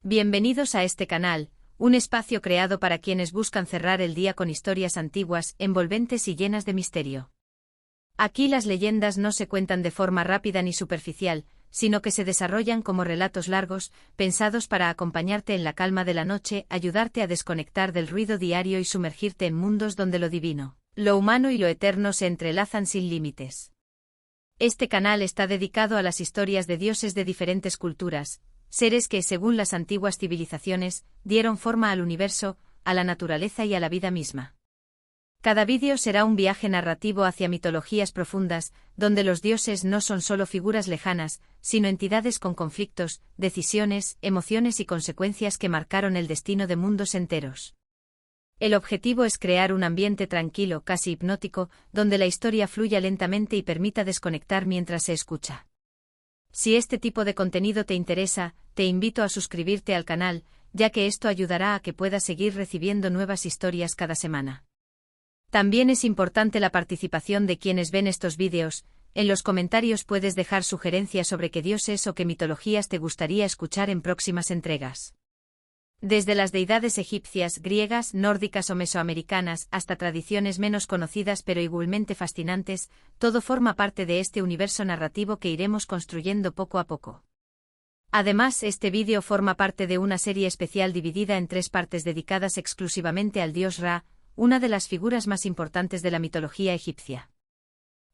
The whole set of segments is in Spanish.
Bienvenidos a este canal, un espacio creado para quienes buscan cerrar el día con historias antiguas, envolventes y llenas de misterio. Aquí las leyendas no se cuentan de forma rápida ni superficial, sino que se desarrollan como relatos largos, pensados para acompañarte en la calma de la noche, ayudarte a desconectar del ruido diario y sumergirte en mundos donde lo divino, lo humano y lo eterno se entrelazan sin límites. Este canal está dedicado a las historias de dioses de diferentes culturas, seres que, según las antiguas civilizaciones, dieron forma al universo, a la naturaleza y a la vida misma. Cada vídeo será un viaje narrativo hacia mitologías profundas, donde los dioses no son solo figuras lejanas, sino entidades con conflictos, decisiones, emociones y consecuencias que marcaron el destino de mundos enteros. El objetivo es crear un ambiente tranquilo, casi hipnótico, donde la historia fluya lentamente y permita desconectar mientras se escucha. Si este tipo de contenido te interesa, te invito a suscribirte al canal, ya que esto ayudará a que puedas seguir recibiendo nuevas historias cada semana. También es importante la participación de quienes ven estos vídeos. En los comentarios puedes dejar sugerencias sobre qué dioses o qué mitologías te gustaría escuchar en próximas entregas. Desde las deidades egipcias, griegas, nórdicas o mesoamericanas, hasta tradiciones menos conocidas pero igualmente fascinantes, todo forma parte de este universo narrativo que iremos construyendo poco a poco. Además, este vídeo forma parte de una serie especial dividida en 3 partes dedicadas exclusivamente al dios Ra, una de las figuras más importantes de la mitología egipcia.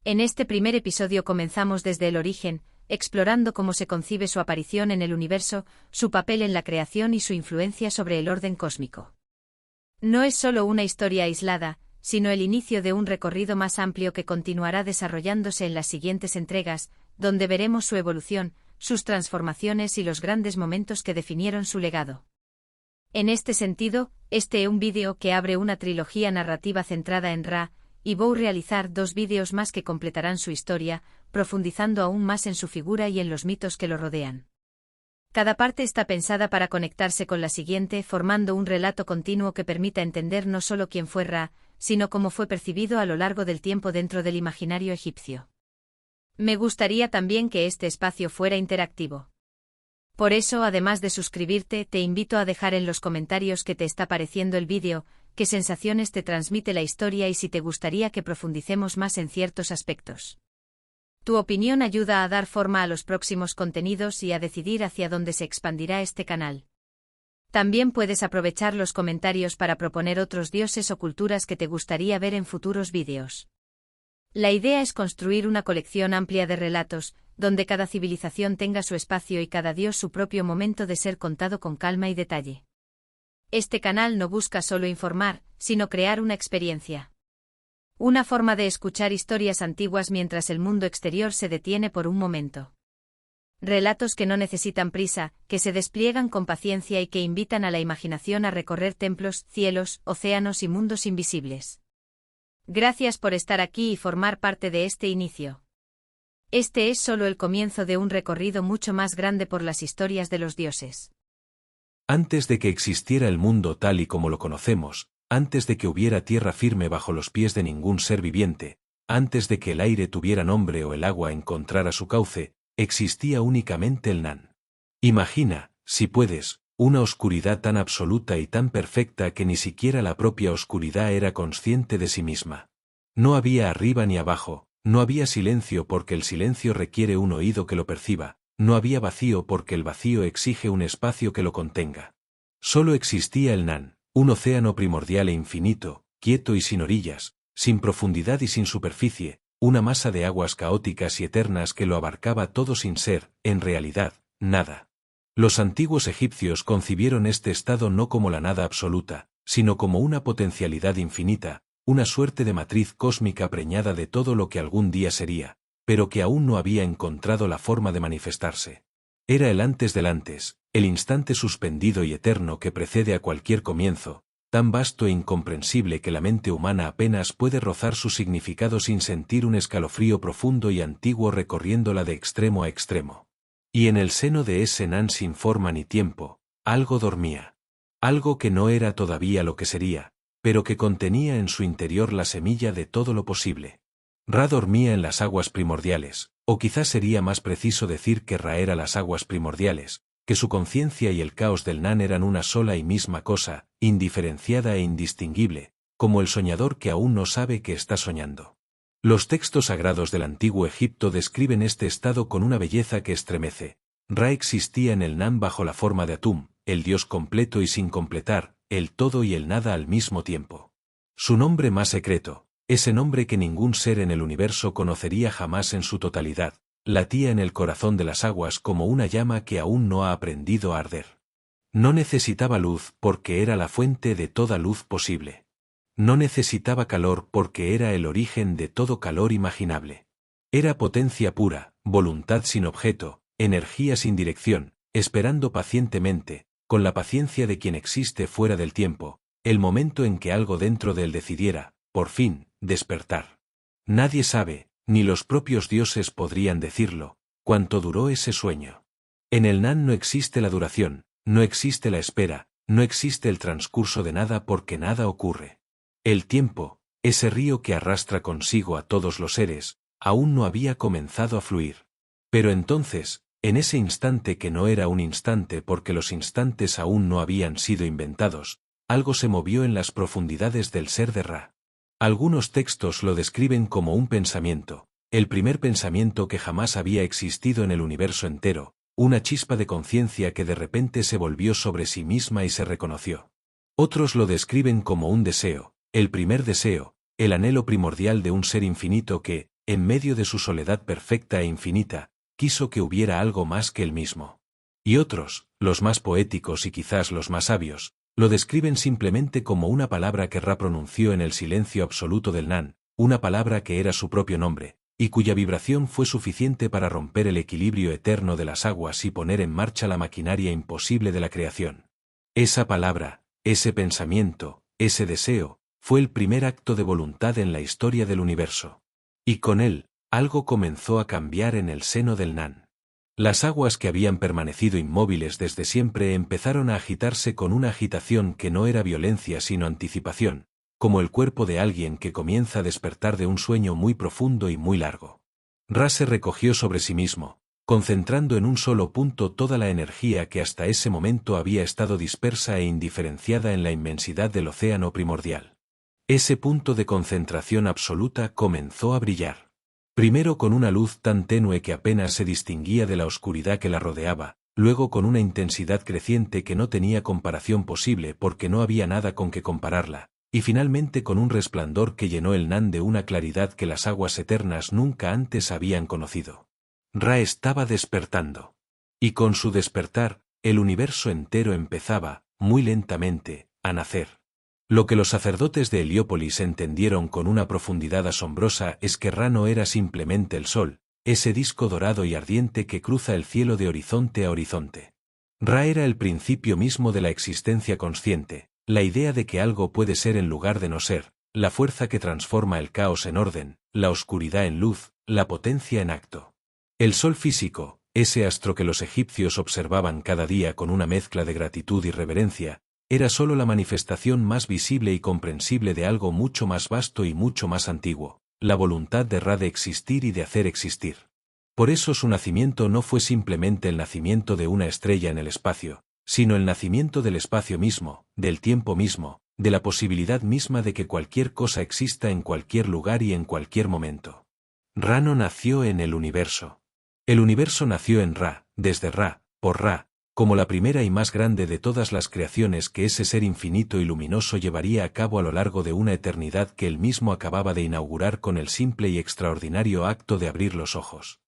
En este primer episodio comenzamos desde el origen, explorando cómo se concibe su aparición en el universo, su papel en la creación y su influencia sobre el orden cósmico. No es solo una historia aislada, sino el inicio de un recorrido más amplio que continuará desarrollándose en las siguientes entregas, donde veremos su evolución, sus transformaciones y los grandes momentos que definieron su legado. En este sentido, este es un vídeo que abre una trilogía narrativa centrada en Ra, y voy a realizar 2 vídeos más que completarán su historia, profundizando aún más en su figura y en los mitos que lo rodean. Cada parte está pensada para conectarse con la siguiente, formando un relato continuo que permita entender no solo quién fue Ra, sino cómo fue percibido a lo largo del tiempo dentro del imaginario egipcio. Me gustaría también que este espacio fuera interactivo. Por eso, además de suscribirte, te invito a dejar en los comentarios qué te está pareciendo el vídeo, qué sensaciones te transmite la historia y si te gustaría que profundicemos más en ciertos aspectos. Tu opinión ayuda a dar forma a los próximos contenidos y a decidir hacia dónde se expandirá este canal. También puedes aprovechar los comentarios para proponer otros dioses o culturas que te gustaría ver en futuros vídeos. La idea es construir una colección amplia de relatos, donde cada civilización tenga su espacio y cada dios su propio momento de ser contado con calma y detalle. Este canal no busca solo informar, sino crear una experiencia. Una forma de escuchar historias antiguas mientras el mundo exterior se detiene por un momento. Relatos que no necesitan prisa, que se despliegan con paciencia y que invitan a la imaginación a recorrer templos, cielos, océanos y mundos invisibles. Gracias por estar aquí y formar parte de este inicio. Este es solo el comienzo de un recorrido mucho más grande por las historias de los dioses. Antes de que existiera el mundo tal y como lo conocemos, antes de que hubiera tierra firme bajo los pies de ningún ser viviente, antes de que el aire tuviera nombre o el agua encontrara su cauce, existía únicamente el Nan. Imagina, si puedes, una oscuridad tan absoluta y tan perfecta que ni siquiera la propia oscuridad era consciente de sí misma. No había arriba ni abajo, no había silencio porque el silencio requiere un oído que lo perciba, no había vacío porque el vacío exige un espacio que lo contenga. Solo existía el Nan, un océano primordial e infinito, quieto y sin orillas, sin profundidad y sin superficie, una masa de aguas caóticas y eternas que lo abarcaba todo sin ser, en realidad, nada. Los antiguos egipcios concibieron este estado no como la nada absoluta, sino como una potencialidad infinita, una suerte de matriz cósmica preñada de todo lo que algún día sería, pero que aún no había encontrado la forma de manifestarse. Era el antes del antes, el instante suspendido y eterno que precede a cualquier comienzo, tan vasto e incomprensible que la mente humana apenas puede rozar su significado sin sentir un escalofrío profundo y antiguo recorriéndola de extremo a extremo. Y en el seno de ese Nan sin forma ni tiempo, algo dormía. Algo que no era todavía lo que sería, pero que contenía en su interior la semilla de todo lo posible. Ra dormía en las aguas primordiales, o quizás sería más preciso decir que Ra era las aguas primordiales, que su conciencia y el caos del Nan eran una sola y misma cosa, indiferenciada e indistinguible, como el soñador que aún no sabe que está soñando. Los textos sagrados del antiguo Egipto describen este estado con una belleza que estremece. Ra existía en el Nan bajo la forma de Atum, el Dios completo y sin completar, el todo y el nada al mismo tiempo. Su nombre más secreto, ese nombre que ningún ser en el universo conocería jamás en su totalidad, latía en el corazón de las aguas como una llama que aún no ha aprendido a arder. No necesitaba luz porque era la fuente de toda luz posible. No necesitaba calor porque era el origen de todo calor imaginable. Era potencia pura, voluntad sin objeto, energía sin dirección, esperando pacientemente, con la paciencia de quien existe fuera del tiempo, el momento en que algo dentro de él decidiera, por fin, despertar. Nadie sabe, ni los propios dioses podrían decirlo, cuánto duró ese sueño. En el Nan no existe la duración, no existe la espera, no existe el transcurso de nada porque nada ocurre. El tiempo, ese río que arrastra consigo a todos los seres, aún no había comenzado a fluir. Pero entonces, en ese instante que no era un instante porque los instantes aún no habían sido inventados, algo se movió en las profundidades del ser de Ra. Algunos textos lo describen como un pensamiento, el primer pensamiento que jamás había existido en el universo entero, una chispa de conciencia que de repente se volvió sobre sí misma y se reconoció. Otros lo describen como un deseo, el primer deseo, el anhelo primordial de un ser infinito que, en medio de su soledad perfecta e infinita, quiso que hubiera algo más que él mismo. Y otros, los más poéticos y quizás los más sabios, lo describen simplemente como una palabra que Ra pronunció en el silencio absoluto del Nan, una palabra que era su propio nombre, y cuya vibración fue suficiente para romper el equilibrio eterno de las aguas y poner en marcha la maquinaria imposible de la creación. Esa palabra, ese pensamiento, ese deseo, fue el primer acto de voluntad en la historia del universo. Y con él, algo comenzó a cambiar en el seno del Nan. Las aguas que habían permanecido inmóviles desde siempre empezaron a agitarse con una agitación que no era violencia sino anticipación, como el cuerpo de alguien que comienza a despertar de un sueño muy profundo y muy largo. Ra se recogió sobre sí mismo, concentrando en un solo punto toda la energía que hasta ese momento había estado dispersa e indiferenciada en la inmensidad del océano primordial. Ese punto de concentración absoluta comenzó a brillar. Primero con una luz tan tenue que apenas se distinguía de la oscuridad que la rodeaba, luego con una intensidad creciente que no tenía comparación posible porque no había nada con que compararla, y finalmente con un resplandor que llenó el Nan de una claridad que las aguas eternas nunca antes habían conocido. Ra estaba despertando. Y con su despertar, el universo entero empezaba, muy lentamente, a nacer. Lo que los sacerdotes de Heliópolis entendieron con una profundidad asombrosa es que Ra no era simplemente el sol, ese disco dorado y ardiente que cruza el cielo de horizonte a horizonte. Ra era el principio mismo de la existencia consciente, la idea de que algo puede ser en lugar de no ser, la fuerza que transforma el caos en orden, la oscuridad en luz, la potencia en acto. El sol físico, ese astro que los egipcios observaban cada día con una mezcla de gratitud y reverencia, era sólo la manifestación más visible y comprensible de algo mucho más vasto y mucho más antiguo, la voluntad de Ra de existir y de hacer existir. Por eso su nacimiento no fue simplemente el nacimiento de una estrella en el espacio, sino el nacimiento del espacio mismo, del tiempo mismo, de la posibilidad misma de que cualquier cosa exista en cualquier lugar y en cualquier momento. Ra no nació en el universo. El universo nació en Ra, desde Ra, por Ra, como la primera y más grande de todas las creaciones que ese ser infinito y luminoso llevaría a cabo a lo largo de una eternidad que él mismo acababa de inaugurar con el simple y extraordinario acto de abrir los ojos.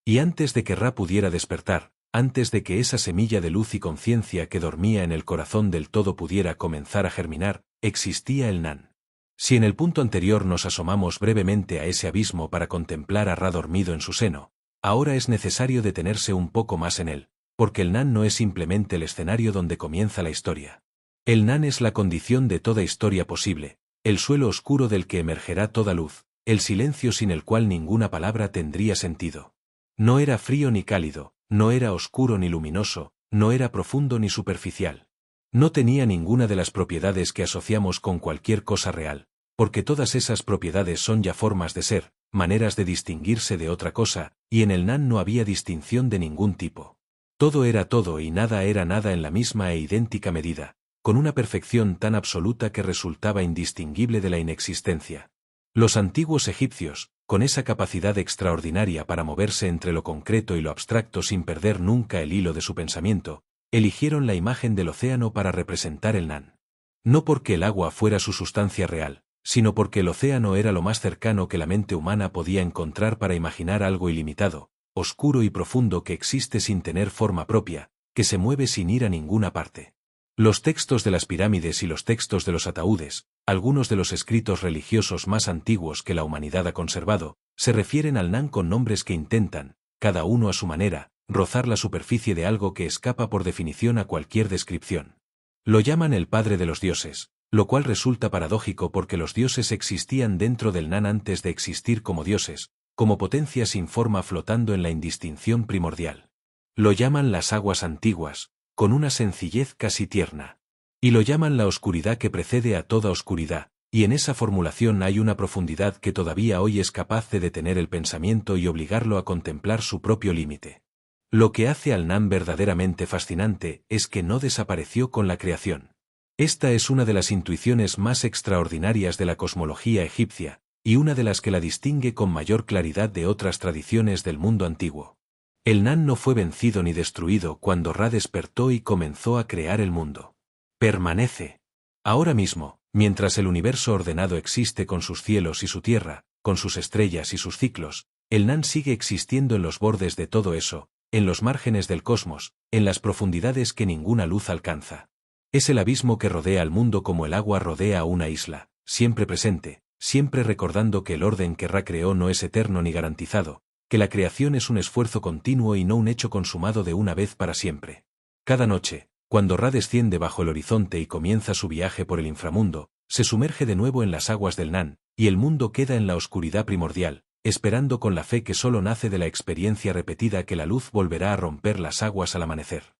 Y antes de que Ra pudiera despertar, antes de que esa semilla de luz y conciencia que dormía en el corazón del todo pudiera comenzar a germinar, existía el Nan. Si en el punto anterior nos asomamos brevemente a ese abismo para contemplar a Ra dormido en su seno, ahora es necesario detenerse un poco más en él, porque el Nan no es simplemente el escenario donde comienza la historia. El Nan es la condición de toda historia posible, el suelo oscuro del que emergerá toda luz, el silencio sin el cual ninguna palabra tendría sentido. No era frío ni cálido, no era oscuro ni luminoso, no era profundo ni superficial. No tenía ninguna de las propiedades que asociamos con cualquier cosa real, porque todas esas propiedades son ya formas de ser, maneras de distinguirse de otra cosa, y en el Nan no había distinción de ningún tipo. Todo era todo y nada era nada en la misma e idéntica medida, con una perfección tan absoluta que resultaba indistinguible de la inexistencia. Los antiguos egipcios, con esa capacidad extraordinaria para moverse entre lo concreto y lo abstracto sin perder nunca el hilo de su pensamiento, eligieron la imagen del océano para representar el Nan. No porque el agua fuera su sustancia real, sino porque el océano era lo más cercano que la mente humana podía encontrar para imaginar algo ilimitado, oscuro y profundo que existe sin tener forma propia, que se mueve sin ir a ninguna parte. Los textos de las pirámides y los textos de los ataúdes, algunos de los escritos religiosos más antiguos que la humanidad ha conservado, se refieren al Nan con nombres que intentan, cada uno a su manera, rozar la superficie de algo que escapa por definición a cualquier descripción. Lo llaman el padre de los dioses, lo cual resulta paradójico porque los dioses existían dentro del Nan antes de existir como dioses, como potencia sin forma flotando en la indistinción primordial. Lo llaman las aguas antiguas, con una sencillez casi tierna. Y lo llaman la oscuridad que precede a toda oscuridad, y en esa formulación hay una profundidad que todavía hoy es capaz de detener el pensamiento y obligarlo a contemplar su propio límite. Lo que hace al Nan verdaderamente fascinante es que no desapareció con la creación. Esta es una de las intuiciones más extraordinarias de la cosmología egipcia, y una de las que la distingue con mayor claridad de otras tradiciones del mundo antiguo. El Nan no fue vencido ni destruido cuando Ra despertó y comenzó a crear el mundo. Permanece. Ahora mismo, mientras el universo ordenado existe con sus cielos y su tierra, con sus estrellas y sus ciclos, el Nan sigue existiendo en los bordes de todo eso, en los márgenes del cosmos, en las profundidades que ninguna luz alcanza. Es el abismo que rodea al mundo como el agua rodea a una isla, siempre presente, siempre recordando que el orden que Ra creó no es eterno ni garantizado, que la creación es un esfuerzo continuo y no un hecho consumado de una vez para siempre. Cada noche, cuando Ra desciende bajo el horizonte y comienza su viaje por el inframundo, se sumerge de nuevo en las aguas del Nan, y el mundo queda en la oscuridad primordial, esperando con la fe que solo nace de la experiencia repetida que la luz volverá a romper las aguas al amanecer.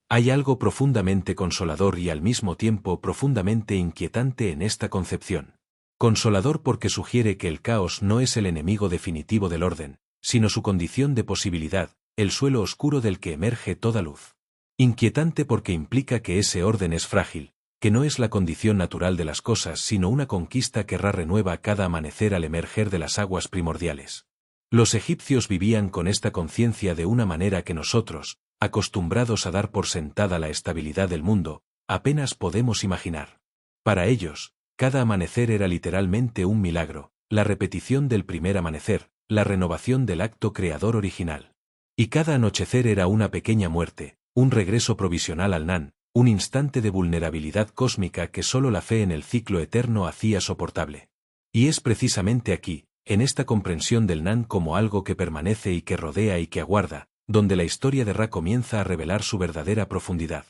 Hay algo profundamente consolador y al mismo tiempo profundamente inquietante en esta concepción. Consolador porque sugiere que el caos no es el enemigo definitivo del orden, sino su condición de posibilidad, el suelo oscuro del que emerge toda luz. Inquietante porque implica que ese orden es frágil, que no es la condición natural de las cosas sino una conquista que Ra renueva cada amanecer al emerger de las aguas primordiales. Los egipcios vivían con esta conciencia de una manera que nosotros, acostumbrados a dar por sentada la estabilidad del mundo, apenas podemos imaginar. Para ellos, cada amanecer era literalmente un milagro, la repetición del primer amanecer, la renovación del acto creador original. Y cada anochecer era una pequeña muerte, un regreso provisional al Nan, un instante de vulnerabilidad cósmica que solo la fe en el ciclo eterno hacía soportable. Y es precisamente aquí, en esta comprensión del Nan como algo que permanece y que rodea y que aguarda, donde la historia de Ra comienza a revelar su verdadera profundidad.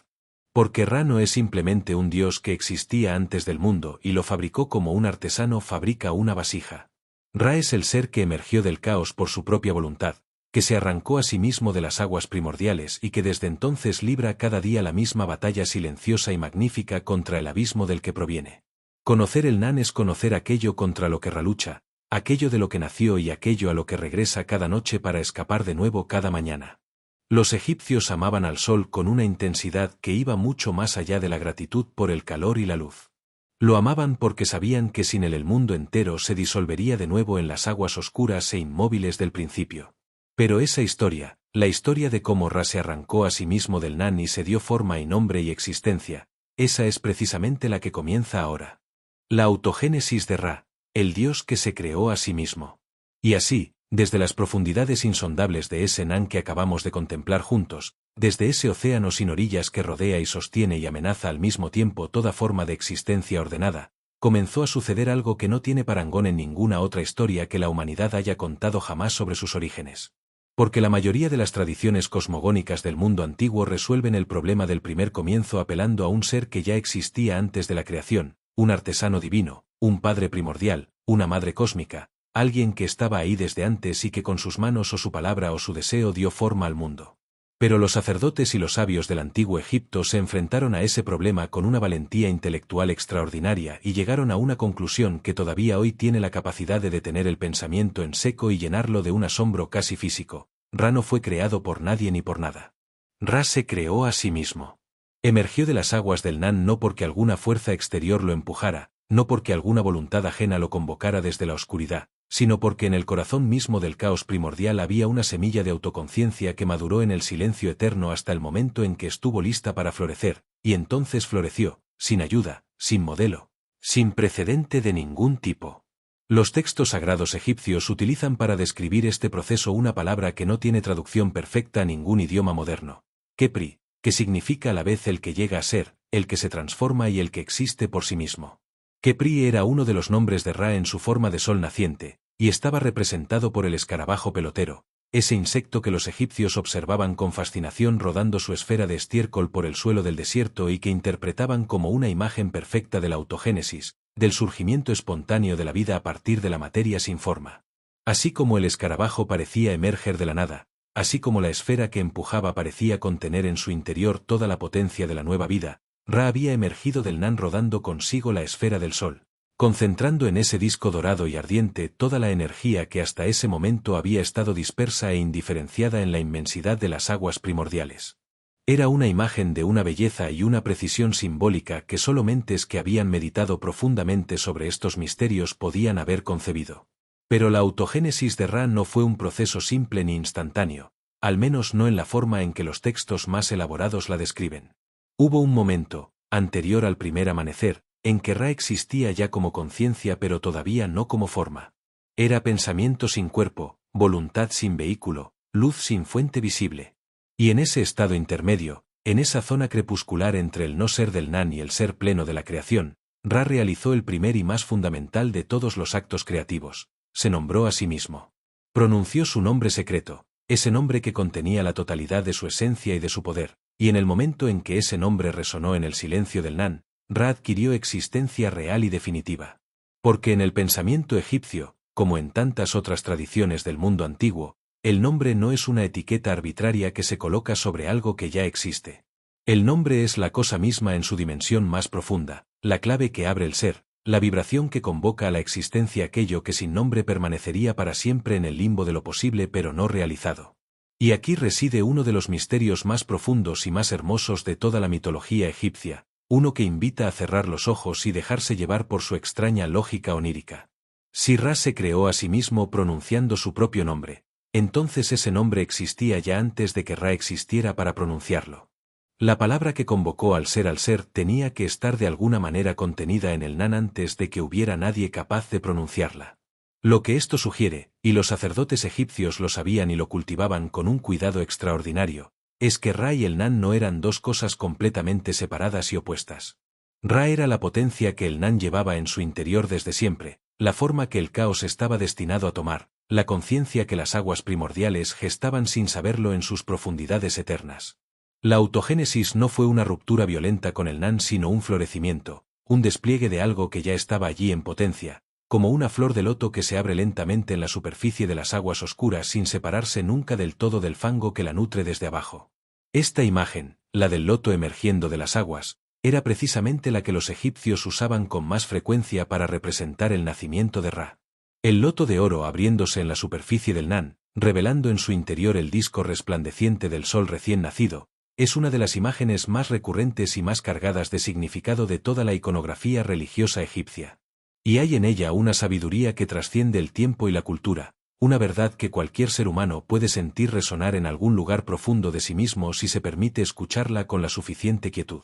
Porque Ra no es simplemente un dios que existía antes del mundo y lo fabricó como un artesano fabrica una vasija. Ra es el ser que emergió del caos por su propia voluntad, que se arrancó a sí mismo de las aguas primordiales y que desde entonces libra cada día la misma batalla silenciosa y magnífica contra el abismo del que proviene. Conocer el Nan es conocer aquello contra lo que Ra lucha, aquello de lo que nació y aquello a lo que regresa cada noche para escapar de nuevo cada mañana. Los egipcios amaban al sol con una intensidad que iba mucho más allá de la gratitud por el calor y la luz. Lo amaban porque sabían que sin él el mundo entero se disolvería de nuevo en las aguas oscuras e inmóviles del principio. Pero esa historia, la historia de cómo Ra se arrancó a sí mismo del Nan y se dio forma y nombre y existencia, esa es precisamente la que comienza ahora. La autogénesis de Ra, el dios que se creó a sí mismo. Y así, desde las profundidades insondables de ese Nan que acabamos de contemplar juntos, desde ese océano sin orillas que rodea y sostiene y amenaza al mismo tiempo toda forma de existencia ordenada, comenzó a suceder algo que no tiene parangón en ninguna otra historia que la humanidad haya contado jamás sobre sus orígenes. Porque la mayoría de las tradiciones cosmogónicas del mundo antiguo resuelven el problema del primer comienzo apelando a un ser que ya existía antes de la creación, un artesano divino, un padre primordial, una madre cósmica, alguien que estaba ahí desde antes y que con sus manos o su palabra o su deseo dio forma al mundo. Pero los sacerdotes y los sabios del antiguo Egipto se enfrentaron a ese problema con una valentía intelectual extraordinaria y llegaron a una conclusión que todavía hoy tiene la capacidad de detener el pensamiento en seco y llenarlo de un asombro casi físico. Ra no fue creado por nadie ni por nada. Ra se creó a sí mismo. Emergió de las aguas del Nan no porque alguna fuerza exterior lo empujara, no porque alguna voluntad ajena lo convocara desde la oscuridad, sino porque en el corazón mismo del caos primordial había una semilla de autoconciencia que maduró en el silencio eterno hasta el momento en que estuvo lista para florecer, y entonces floreció, sin ayuda, sin modelo, sin precedente de ningún tipo. Los textos sagrados egipcios utilizan para describir este proceso una palabra que no tiene traducción perfecta a ningún idioma moderno: Khepri, que significa a la vez el que llega a ser, el que se transforma y el que existe por sí mismo. Khepri era uno de los nombres de Ra en su forma de sol naciente, y estaba representado por el escarabajo pelotero, ese insecto que los egipcios observaban con fascinación rodando su esfera de estiércol por el suelo del desierto y que interpretaban como una imagen perfecta de la autogénesis, del surgimiento espontáneo de la vida a partir de la materia sin forma. Así como el escarabajo parecía emerger de la nada, así como la esfera que empujaba parecía contener en su interior toda la potencia de la nueva vida, Ra había emergido del Nan rodando consigo la esfera del sol, concentrando en ese disco dorado y ardiente toda la energía que hasta ese momento había estado dispersa e indiferenciada en la inmensidad de las aguas primordiales. Era una imagen de una belleza y una precisión simbólica que solo mentes que habían meditado profundamente sobre estos misterios podían haber concebido. Pero la autogénesis de Ra no fue un proceso simple ni instantáneo, al menos no en la forma en que los textos más elaborados la describen. Hubo un momento, anterior al primer amanecer, en que Ra existía ya como conciencia pero todavía no como forma. Era pensamiento sin cuerpo, voluntad sin vehículo, luz sin fuente visible. Y en ese estado intermedio, en esa zona crepuscular entre el no ser del Nan y el ser pleno de la creación, Ra realizó el primer y más fundamental de todos los actos creativos: se nombró a sí mismo. Pronunció su nombre secreto, ese nombre que contenía la totalidad de su esencia y de su poder, y en el momento en que ese nombre resonó en el silencio del Nan, Ra adquirió existencia real y definitiva. Porque en el pensamiento egipcio, como en tantas otras tradiciones del mundo antiguo, el nombre no es una etiqueta arbitraria que se coloca sobre algo que ya existe. El nombre es la cosa misma en su dimensión más profunda, la clave que abre el ser, la vibración que convoca a la existencia aquello que sin nombre permanecería para siempre en el limbo de lo posible pero no realizado. Y aquí reside uno de los misterios más profundos y más hermosos de toda la mitología egipcia, uno que invita a cerrar los ojos y dejarse llevar por su extraña lógica onírica. Si Ra se creó a sí mismo pronunciando su propio nombre, entonces ese nombre existía ya antes de que Ra existiera para pronunciarlo. La palabra que convocó al ser tenía que estar de alguna manera contenida en el Nan antes de que hubiera nadie capaz de pronunciarla. Lo que esto sugiere, y los sacerdotes egipcios lo sabían y lo cultivaban con un cuidado extraordinario, es que Ra y el Nan no eran dos cosas completamente separadas y opuestas. Ra era la potencia que el Nan llevaba en su interior desde siempre, la forma que el caos estaba destinado a tomar, la conciencia que las aguas primordiales gestaban sin saberlo en sus profundidades eternas. La autogénesis no fue una ruptura violenta con el Nan sino un florecimiento, un despliegue de algo que ya estaba allí en potencia, como una flor de loto que se abre lentamente en la superficie de las aguas oscuras sin separarse nunca del todo del fango que la nutre desde abajo. Esta imagen, la del loto emergiendo de las aguas, era precisamente la que los egipcios usaban con más frecuencia para representar el nacimiento de Ra. El loto de oro abriéndose en la superficie del Nan, revelando en su interior el disco resplandeciente del sol recién nacido, es una de las imágenes más recurrentes y más cargadas de significado de toda la iconografía religiosa egipcia. Y hay en ella una sabiduría que trasciende el tiempo y la cultura, una verdad que cualquier ser humano puede sentir resonar en algún lugar profundo de sí mismo si se permite escucharla con la suficiente quietud.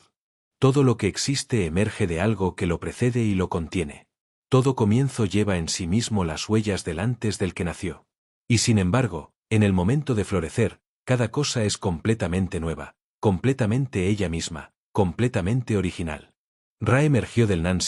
Todo lo que existe emerge de algo que lo precede y lo contiene. Todo comienzo lleva en sí mismo las huellas del antes del que nació. Y sin embargo, en el momento de florecer, cada cosa es completamente nueva, completamente ella misma, completamente original. Ra emergió del Nan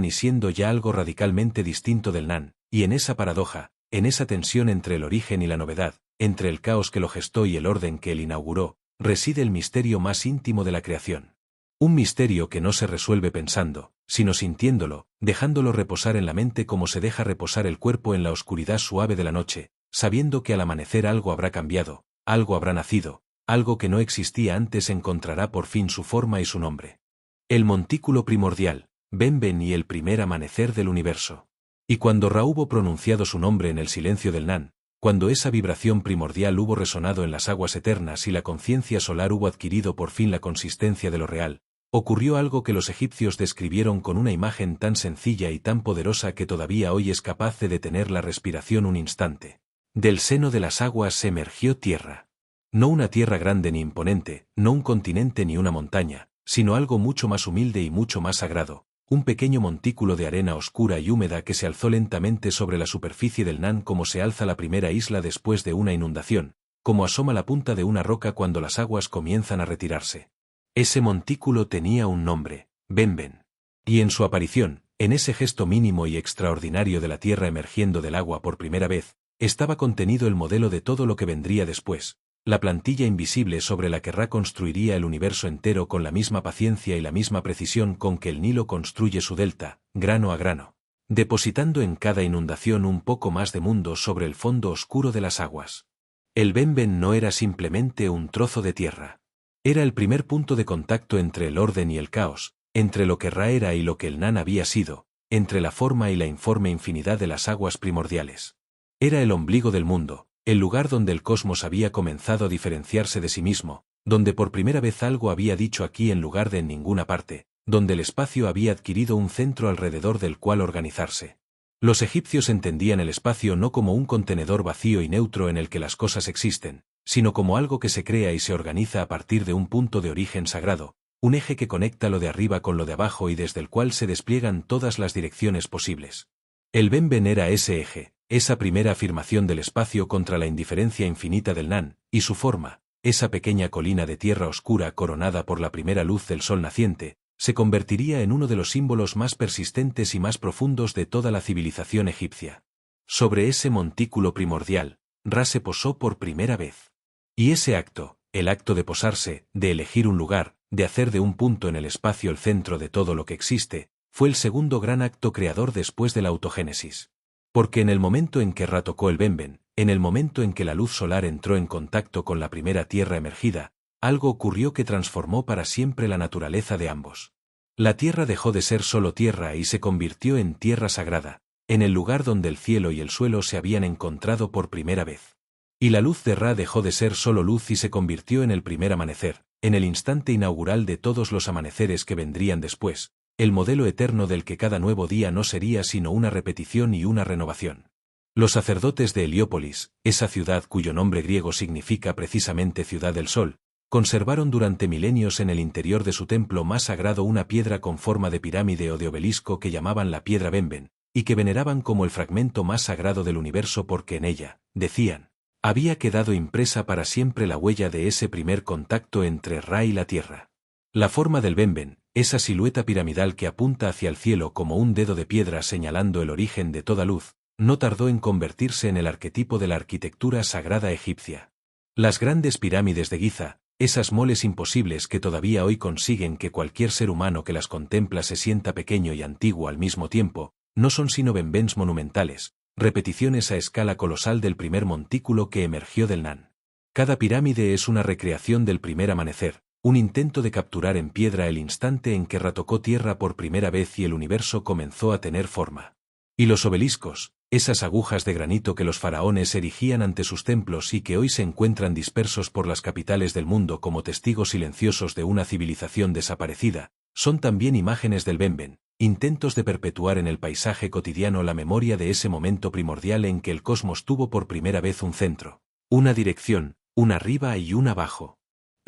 y siendo ya algo radicalmente distinto del Nan, y en esa paradoja, en esa tensión entre el origen y la novedad, entre el caos que lo gestó y el orden que él inauguró, reside el misterio más íntimo de la creación. Un misterio que no se resuelve pensando, sino sintiéndolo, dejándolo reposar en la mente como se deja reposar el cuerpo en la oscuridad suave de la noche, sabiendo que al amanecer algo habrá cambiado, algo habrá nacido, algo que no existía antes encontrará por fin su forma y su nombre. El montículo primordial, Ben y el primer amanecer del universo. Y cuando Ra hubo pronunciado su nombre en el silencio del Nan, Cuando esa vibración primordial hubo resonado en las aguas eternas y la conciencia solar hubo adquirido por fin la consistencia de lo real, ocurrió algo que los egipcios describieron con una imagen tan sencilla y tan poderosa que todavía hoy es capaz de detener la respiración un instante. Del seno de las aguas emergió tierra. No una tierra grande ni imponente, no un continente ni una montaña, sino algo mucho más humilde y mucho más sagrado, un pequeño montículo de arena oscura y húmeda que se alzó lentamente sobre la superficie del Nan como se alza la primera isla después de una inundación, como asoma la punta de una roca cuando las aguas comienzan a retirarse. Ese montículo tenía un nombre, Benben. Y en su aparición, en ese gesto mínimo y extraordinario de la tierra emergiendo del agua por primera vez, estaba contenido el modelo de todo lo que vendría después, la plantilla invisible sobre la que Ra construiría el universo entero con la misma paciencia y la misma precisión con que el Nilo construye su delta, grano a grano, depositando en cada inundación un poco más de mundo sobre el fondo oscuro de las aguas. El Benben no era simplemente un trozo de tierra. Era el primer punto de contacto entre el orden y el caos, entre lo que Ra era y lo que el Nan había sido, entre la forma y la informe infinidad de las aguas primordiales. Era el ombligo del mundo, el lugar donde el cosmos había comenzado a diferenciarse de sí mismo, donde por primera vez algo había dicho aquí en lugar de en ninguna parte, donde el espacio había adquirido un centro alrededor del cual organizarse. Los egipcios entendían el espacio no como un contenedor vacío y neutro en el que las cosas existen, sino como algo que se crea y se organiza a partir de un punto de origen sagrado, un eje que conecta lo de arriba con lo de abajo y desde el cual se despliegan todas las direcciones posibles. El Benben era ese eje, esa primera afirmación del espacio contra la indiferencia infinita del Nan, y su forma, esa pequeña colina de tierra oscura coronada por la primera luz del sol naciente, se convertiría en uno de los símbolos más persistentes y más profundos de toda la civilización egipcia. Sobre ese montículo primordial, Ra se posó por primera vez. Y ese acto, el acto de posarse, de elegir un lugar, de hacer de un punto en el espacio el centro de todo lo que existe, fue el segundo gran acto creador después de la autogénesis. Porque en el momento en que Ra tocó el Benben, en el momento en que la luz solar entró en contacto con la primera tierra emergida, algo ocurrió que transformó para siempre la naturaleza de ambos. La tierra dejó de ser solo tierra y se convirtió en tierra sagrada, en el lugar donde el cielo y el suelo se habían encontrado por primera vez. Y la luz de Ra dejó de ser solo luz y se convirtió en el primer amanecer, en el instante inaugural de todos los amaneceres que vendrían después, el modelo eterno del que cada nuevo día no sería sino una repetición y una renovación. Los sacerdotes de Heliópolis, esa ciudad cuyo nombre griego significa precisamente ciudad del sol, conservaron durante milenios en el interior de su templo más sagrado una piedra con forma de pirámide o de obelisco que llamaban la piedra Benben, y que veneraban como el fragmento más sagrado del universo porque en ella, decían, había quedado impresa para siempre la huella de ese primer contacto entre Ra y la tierra. La forma del Benben, esa silueta piramidal que apunta hacia el cielo como un dedo de piedra señalando el origen de toda luz, no tardó en convertirse en el arquetipo de la arquitectura sagrada egipcia. Las grandes pirámides de Giza, esas moles imposibles que todavía hoy consiguen que cualquier ser humano que las contempla se sienta pequeño y antiguo al mismo tiempo, no son sino benbens monumentales, repeticiones a escala colosal del primer montículo que emergió del Nan. Cada pirámide es una recreación del primer amanecer, un intento de capturar en piedra el instante en que Ra tocó tierra por primera vez y el universo comenzó a tener forma. Y los obeliscos, esas agujas de granito que los faraones erigían ante sus templos y que hoy se encuentran dispersos por las capitales del mundo como testigos silenciosos de una civilización desaparecida, son también imágenes del Benben, intentos de perpetuar en el paisaje cotidiano la memoria de ese momento primordial en que el cosmos tuvo por primera vez un centro, una dirección, un arriba y un abajo.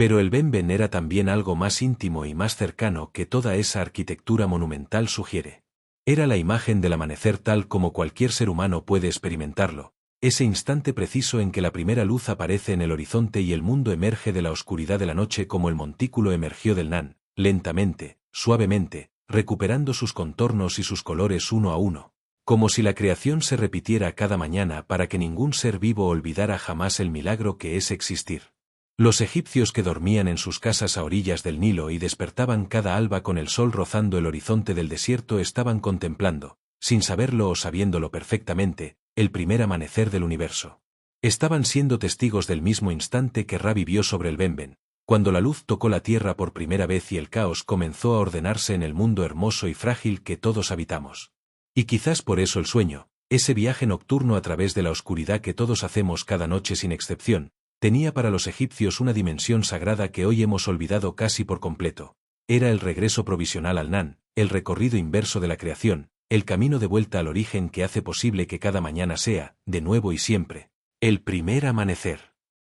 Pero el Benben era también algo más íntimo y más cercano que toda esa arquitectura monumental sugiere. Era la imagen del amanecer tal como cualquier ser humano puede experimentarlo, ese instante preciso en que la primera luz aparece en el horizonte y el mundo emerge de la oscuridad de la noche como el montículo emergió del Nan, lentamente, suavemente, recuperando sus contornos y sus colores uno a uno, como si la creación se repitiera cada mañana para que ningún ser vivo olvidara jamás el milagro que es existir. Los egipcios que dormían en sus casas a orillas del Nilo y despertaban cada alba con el sol rozando el horizonte del desierto estaban contemplando, sin saberlo o sabiéndolo perfectamente, el primer amanecer del universo. Estaban siendo testigos del mismo instante que Ra vivió sobre el Benben, cuando la luz tocó la tierra por primera vez y el caos comenzó a ordenarse en el mundo hermoso y frágil que todos habitamos. Y quizás por eso el sueño, ese viaje nocturno a través de la oscuridad que todos hacemos cada noche sin excepción, tenía para los egipcios una dimensión sagrada que hoy hemos olvidado casi por completo. Era el regreso provisional al Nan, el recorrido inverso de la creación, el camino de vuelta al origen que hace posible que cada mañana sea, de nuevo y siempre, el primer amanecer.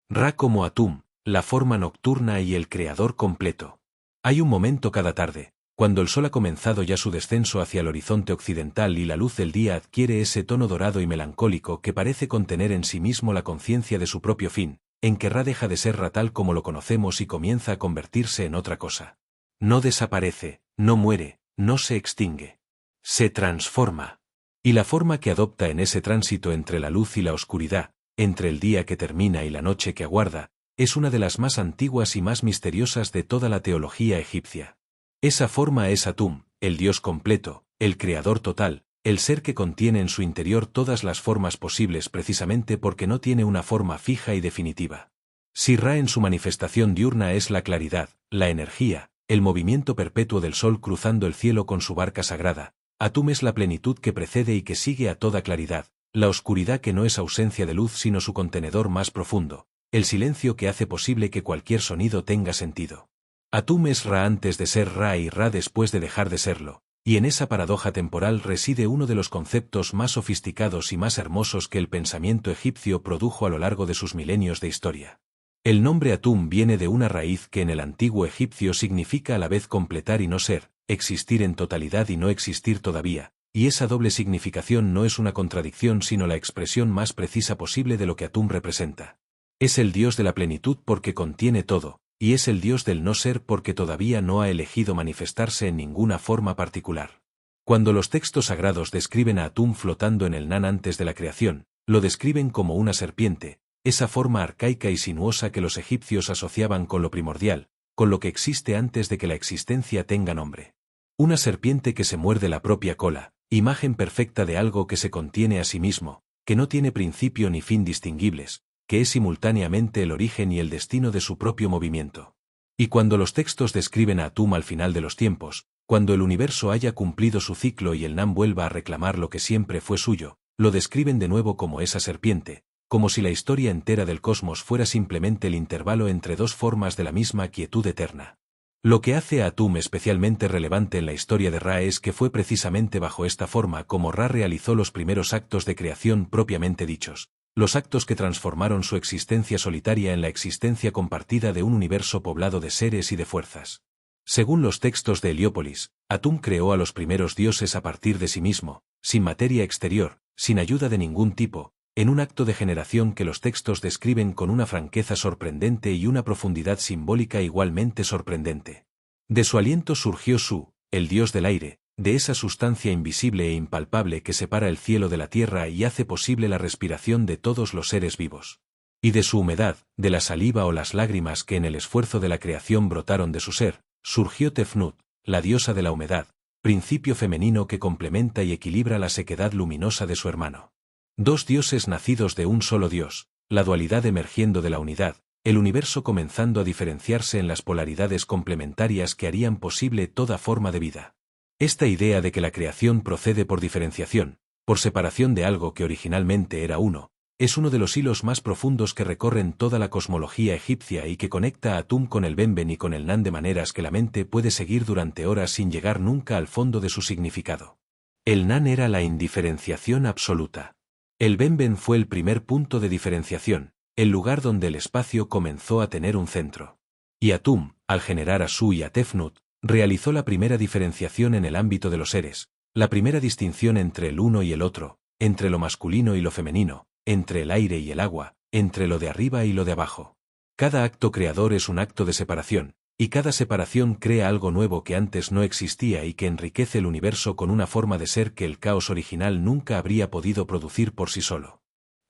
Ra como Atum, la forma nocturna y el creador completo. Hay un momento cada tarde, cuando el sol ha comenzado ya su descenso hacia el horizonte occidental y la luz del día adquiere ese tono dorado y melancólico que parece contener en sí mismo la conciencia de su propio fin, en que Ra deja de ser Ra tal como lo conocemos y comienza a convertirse en otra cosa. No desaparece, no muere, no se extingue. Se transforma. Y la forma que adopta en ese tránsito entre la luz y la oscuridad, entre el día que termina y la noche que aguarda, es una de las más antiguas y más misteriosas de toda la teología egipcia. Esa forma es Atum, el Dios completo, el creador total, el ser que contiene en su interior todas las formas posibles precisamente porque no tiene una forma fija y definitiva. Si Ra en su manifestación diurna es la claridad, la energía, el movimiento perpetuo del sol cruzando el cielo con su barca sagrada, Atum es la plenitud que precede y que sigue a toda claridad, la oscuridad que no es ausencia de luz sino su contenedor más profundo, el silencio que hace posible que cualquier sonido tenga sentido. Atum es Ra antes de ser Ra y Ra después de dejar de serlo, y en esa paradoja temporal reside uno de los conceptos más sofisticados y más hermosos que el pensamiento egipcio produjo a lo largo de sus milenios de historia. El nombre Atum viene de una raíz que en el antiguo egipcio significa a la vez completar y no ser, existir en totalidad y no existir todavía, y esa doble significación no es una contradicción sino la expresión más precisa posible de lo que Atum representa. Es el Dios de la plenitud porque contiene todo, y es el Dios del no ser porque todavía no ha elegido manifestarse en ninguna forma particular. Cuando los textos sagrados describen a Atum flotando en el Nan antes de la creación, lo describen como una serpiente, esa forma arcaica y sinuosa que los egipcios asociaban con lo primordial, con lo que existe antes de que la existencia tenga nombre. Una serpiente que se muerde la propia cola, imagen perfecta de algo que se contiene a sí mismo, que no tiene principio ni fin distinguibles, que es simultáneamente el origen y el destino de su propio movimiento. Y cuando los textos describen a Atum al final de los tiempos, cuando el universo haya cumplido su ciclo y el Nan vuelva a reclamar lo que siempre fue suyo, lo describen de nuevo como esa serpiente, como si la historia entera del cosmos fuera simplemente el intervalo entre dos formas de la misma quietud eterna. Lo que hace a Atum especialmente relevante en la historia de Ra es que fue precisamente bajo esta forma como Ra realizó los primeros actos de creación propiamente dichos, los actos que transformaron su existencia solitaria en la existencia compartida de un universo poblado de seres y de fuerzas. Según los textos de Heliópolis, Atum creó a los primeros dioses a partir de sí mismo, sin materia exterior, sin ayuda de ningún tipo, en un acto de generación que los textos describen con una franqueza sorprendente y una profundidad simbólica igualmente sorprendente. De su aliento surgió Su, el dios del aire, de esa sustancia invisible e impalpable que separa el cielo de la tierra y hace posible la respiración de todos los seres vivos. Y de su humedad, de la saliva o las lágrimas que en el esfuerzo de la creación brotaron de su ser, surgió Tefnut, la diosa de la humedad, principio femenino que complementa y equilibra la sequedad luminosa de su hermano. Dos dioses nacidos de un solo Dios, la dualidad emergiendo de la unidad, el universo comenzando a diferenciarse en las polaridades complementarias que harían posible toda forma de vida. Esta idea de que la creación procede por diferenciación, por separación de algo que originalmente era uno, es uno de los hilos más profundos que recorren toda la cosmología egipcia y que conecta a Atum con el Benben y con el Nan de maneras que la mente puede seguir durante horas sin llegar nunca al fondo de su significado. El Nan era la indiferenciación absoluta. El Benben fue el primer punto de diferenciación, el lugar donde el espacio comenzó a tener un centro. Y Atum, al generar a Su y a Tefnut, realizó la primera diferenciación en el ámbito de los seres, la primera distinción entre el uno y el otro, entre lo masculino y lo femenino, entre el aire y el agua, entre lo de arriba y lo de abajo. Cada acto creador es un acto de separación, y cada separación crea algo nuevo que antes no existía y que enriquece el universo con una forma de ser que el caos original nunca habría podido producir por sí solo.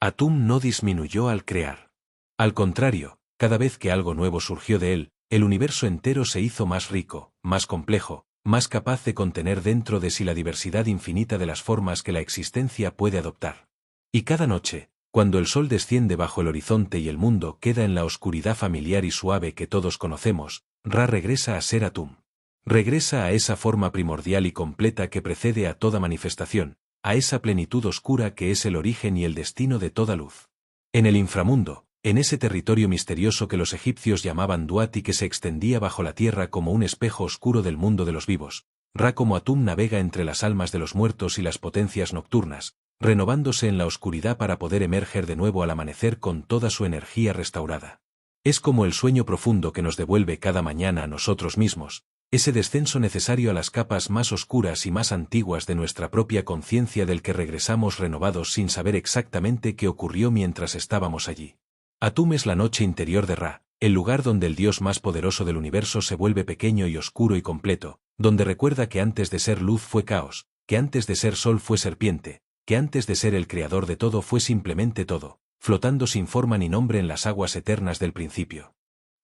Atum no disminuyó al crear. Al contrario, cada vez que algo nuevo surgió de él, el universo entero se hizo más rico, más complejo, más capaz de contener dentro de sí la diversidad infinita de las formas que la existencia puede adoptar. Y cada noche, cuando el sol desciende bajo el horizonte y el mundo queda en la oscuridad familiar y suave que todos conocemos, Ra regresa a ser Atum. Regresa a esa forma primordial y completa que precede a toda manifestación, a esa plenitud oscura que es el origen y el destino de toda luz. En el inframundo, en ese territorio misterioso que los egipcios llamaban Duat y que se extendía bajo la tierra como un espejo oscuro del mundo de los vivos, Ra como Atum navega entre las almas de los muertos y las potencias nocturnas, renovándose en la oscuridad para poder emerger de nuevo al amanecer con toda su energía restaurada. Es como el sueño profundo que nos devuelve cada mañana a nosotros mismos, ese descenso necesario a las capas más oscuras y más antiguas de nuestra propia conciencia del que regresamos renovados sin saber exactamente qué ocurrió mientras estábamos allí. Atum es la noche interior de Ra, el lugar donde el dios más poderoso del universo se vuelve pequeño y oscuro y completo, donde recuerda que antes de ser luz fue caos, que antes de ser sol fue serpiente, que antes de ser el creador de todo fue simplemente todo, flotando sin forma ni nombre en las aguas eternas del principio.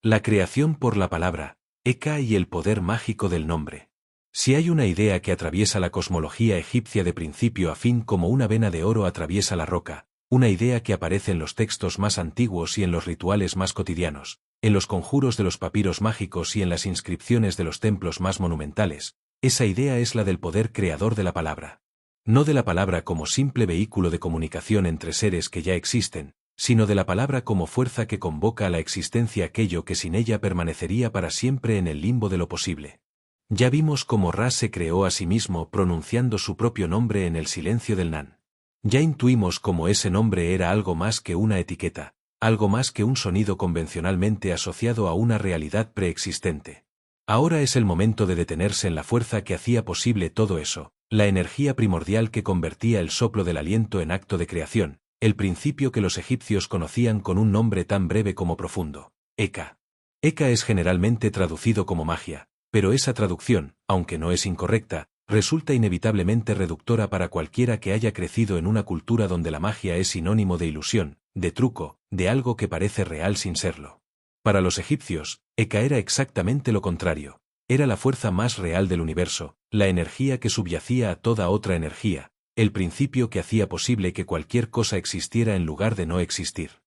La creación por la palabra, Eka y el poder mágico del nombre. Si hay una idea que atraviesa la cosmología egipcia de principio a fin como una vena de oro atraviesa la roca, una idea que aparece en los textos más antiguos y en los rituales más cotidianos, en los conjuros de los papiros mágicos y en las inscripciones de los templos más monumentales, esa idea es la del poder creador de la palabra. No de la palabra como simple vehículo de comunicación entre seres que ya existen, sino de la palabra como fuerza que convoca a la existencia aquello que sin ella permanecería para siempre en el limbo de lo posible. Ya vimos cómo Ra se creó a sí mismo pronunciando su propio nombre en el silencio del Nan. Ya intuimos cómo ese nombre era algo más que una etiqueta, algo más que un sonido convencionalmente asociado a una realidad preexistente. Ahora es el momento de detenerse en la fuerza que hacía posible todo eso, la energía primordial que convertía el soplo del aliento en acto de creación, el principio que los egipcios conocían con un nombre tan breve como profundo, Eka. Eka es generalmente traducido como magia, pero esa traducción, aunque no es incorrecta, resulta inevitablemente reductora para cualquiera que haya crecido en una cultura donde la magia es sinónimo de ilusión, de truco, de algo que parece real sin serlo. Para los egipcios, Eka era exactamente lo contrario. Era la fuerza más real del universo, la energía que subyacía a toda otra energía, el principio que hacía posible que cualquier cosa existiera en lugar de no existir.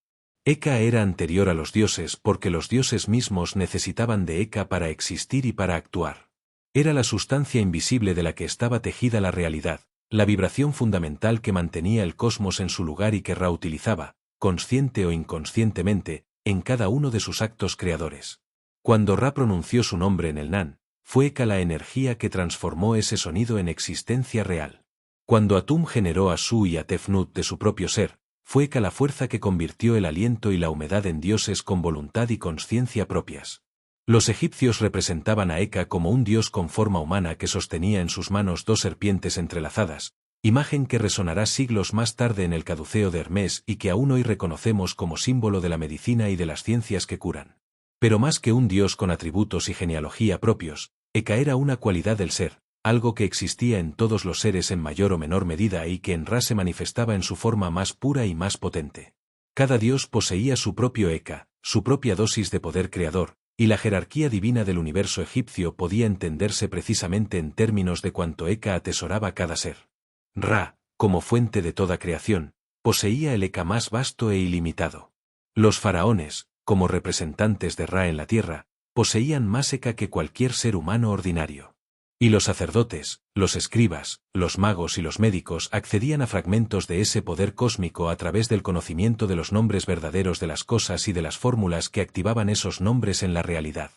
Eka era anterior a los dioses porque los dioses mismos necesitaban de Eka para existir y para actuar. Era la sustancia invisible de la que estaba tejida la realidad, la vibración fundamental que mantenía el cosmos en su lugar y que Ra utilizaba, consciente o inconscientemente, en cada uno de sus actos creadores. Cuando Ra pronunció su nombre en el Nan, fue Eka la energía que transformó ese sonido en existencia real. Cuando Atum generó a Su y a Tefnut de su propio ser, fue Eka la fuerza que convirtió el aliento y la humedad en dioses con voluntad y consciencia propias. Los egipcios representaban a Eka como un dios con forma humana que sostenía en sus manos dos serpientes entrelazadas, imagen que resonará siglos más tarde en el caduceo de Hermes y que aún hoy reconocemos como símbolo de la medicina y de las ciencias que curan. Pero más que un dios con atributos y genealogía propios, Eka era una cualidad del ser, algo que existía en todos los seres en mayor o menor medida y que en Ra se manifestaba en su forma más pura y más potente. Cada dios poseía su propio Eka, su propia dosis de poder creador, y la jerarquía divina del universo egipcio podía entenderse precisamente en términos de cuánto Eka atesoraba cada ser. Ra, como fuente de toda creación, poseía el Eka más vasto e ilimitado. Los faraones, como representantes de Ra en la tierra, poseían más Eka que cualquier ser humano ordinario. Y los sacerdotes, los escribas, los magos y los médicos accedían a fragmentos de ese poder cósmico a través del conocimiento de los nombres verdaderos de las cosas y de las fórmulas que activaban esos nombres en la realidad.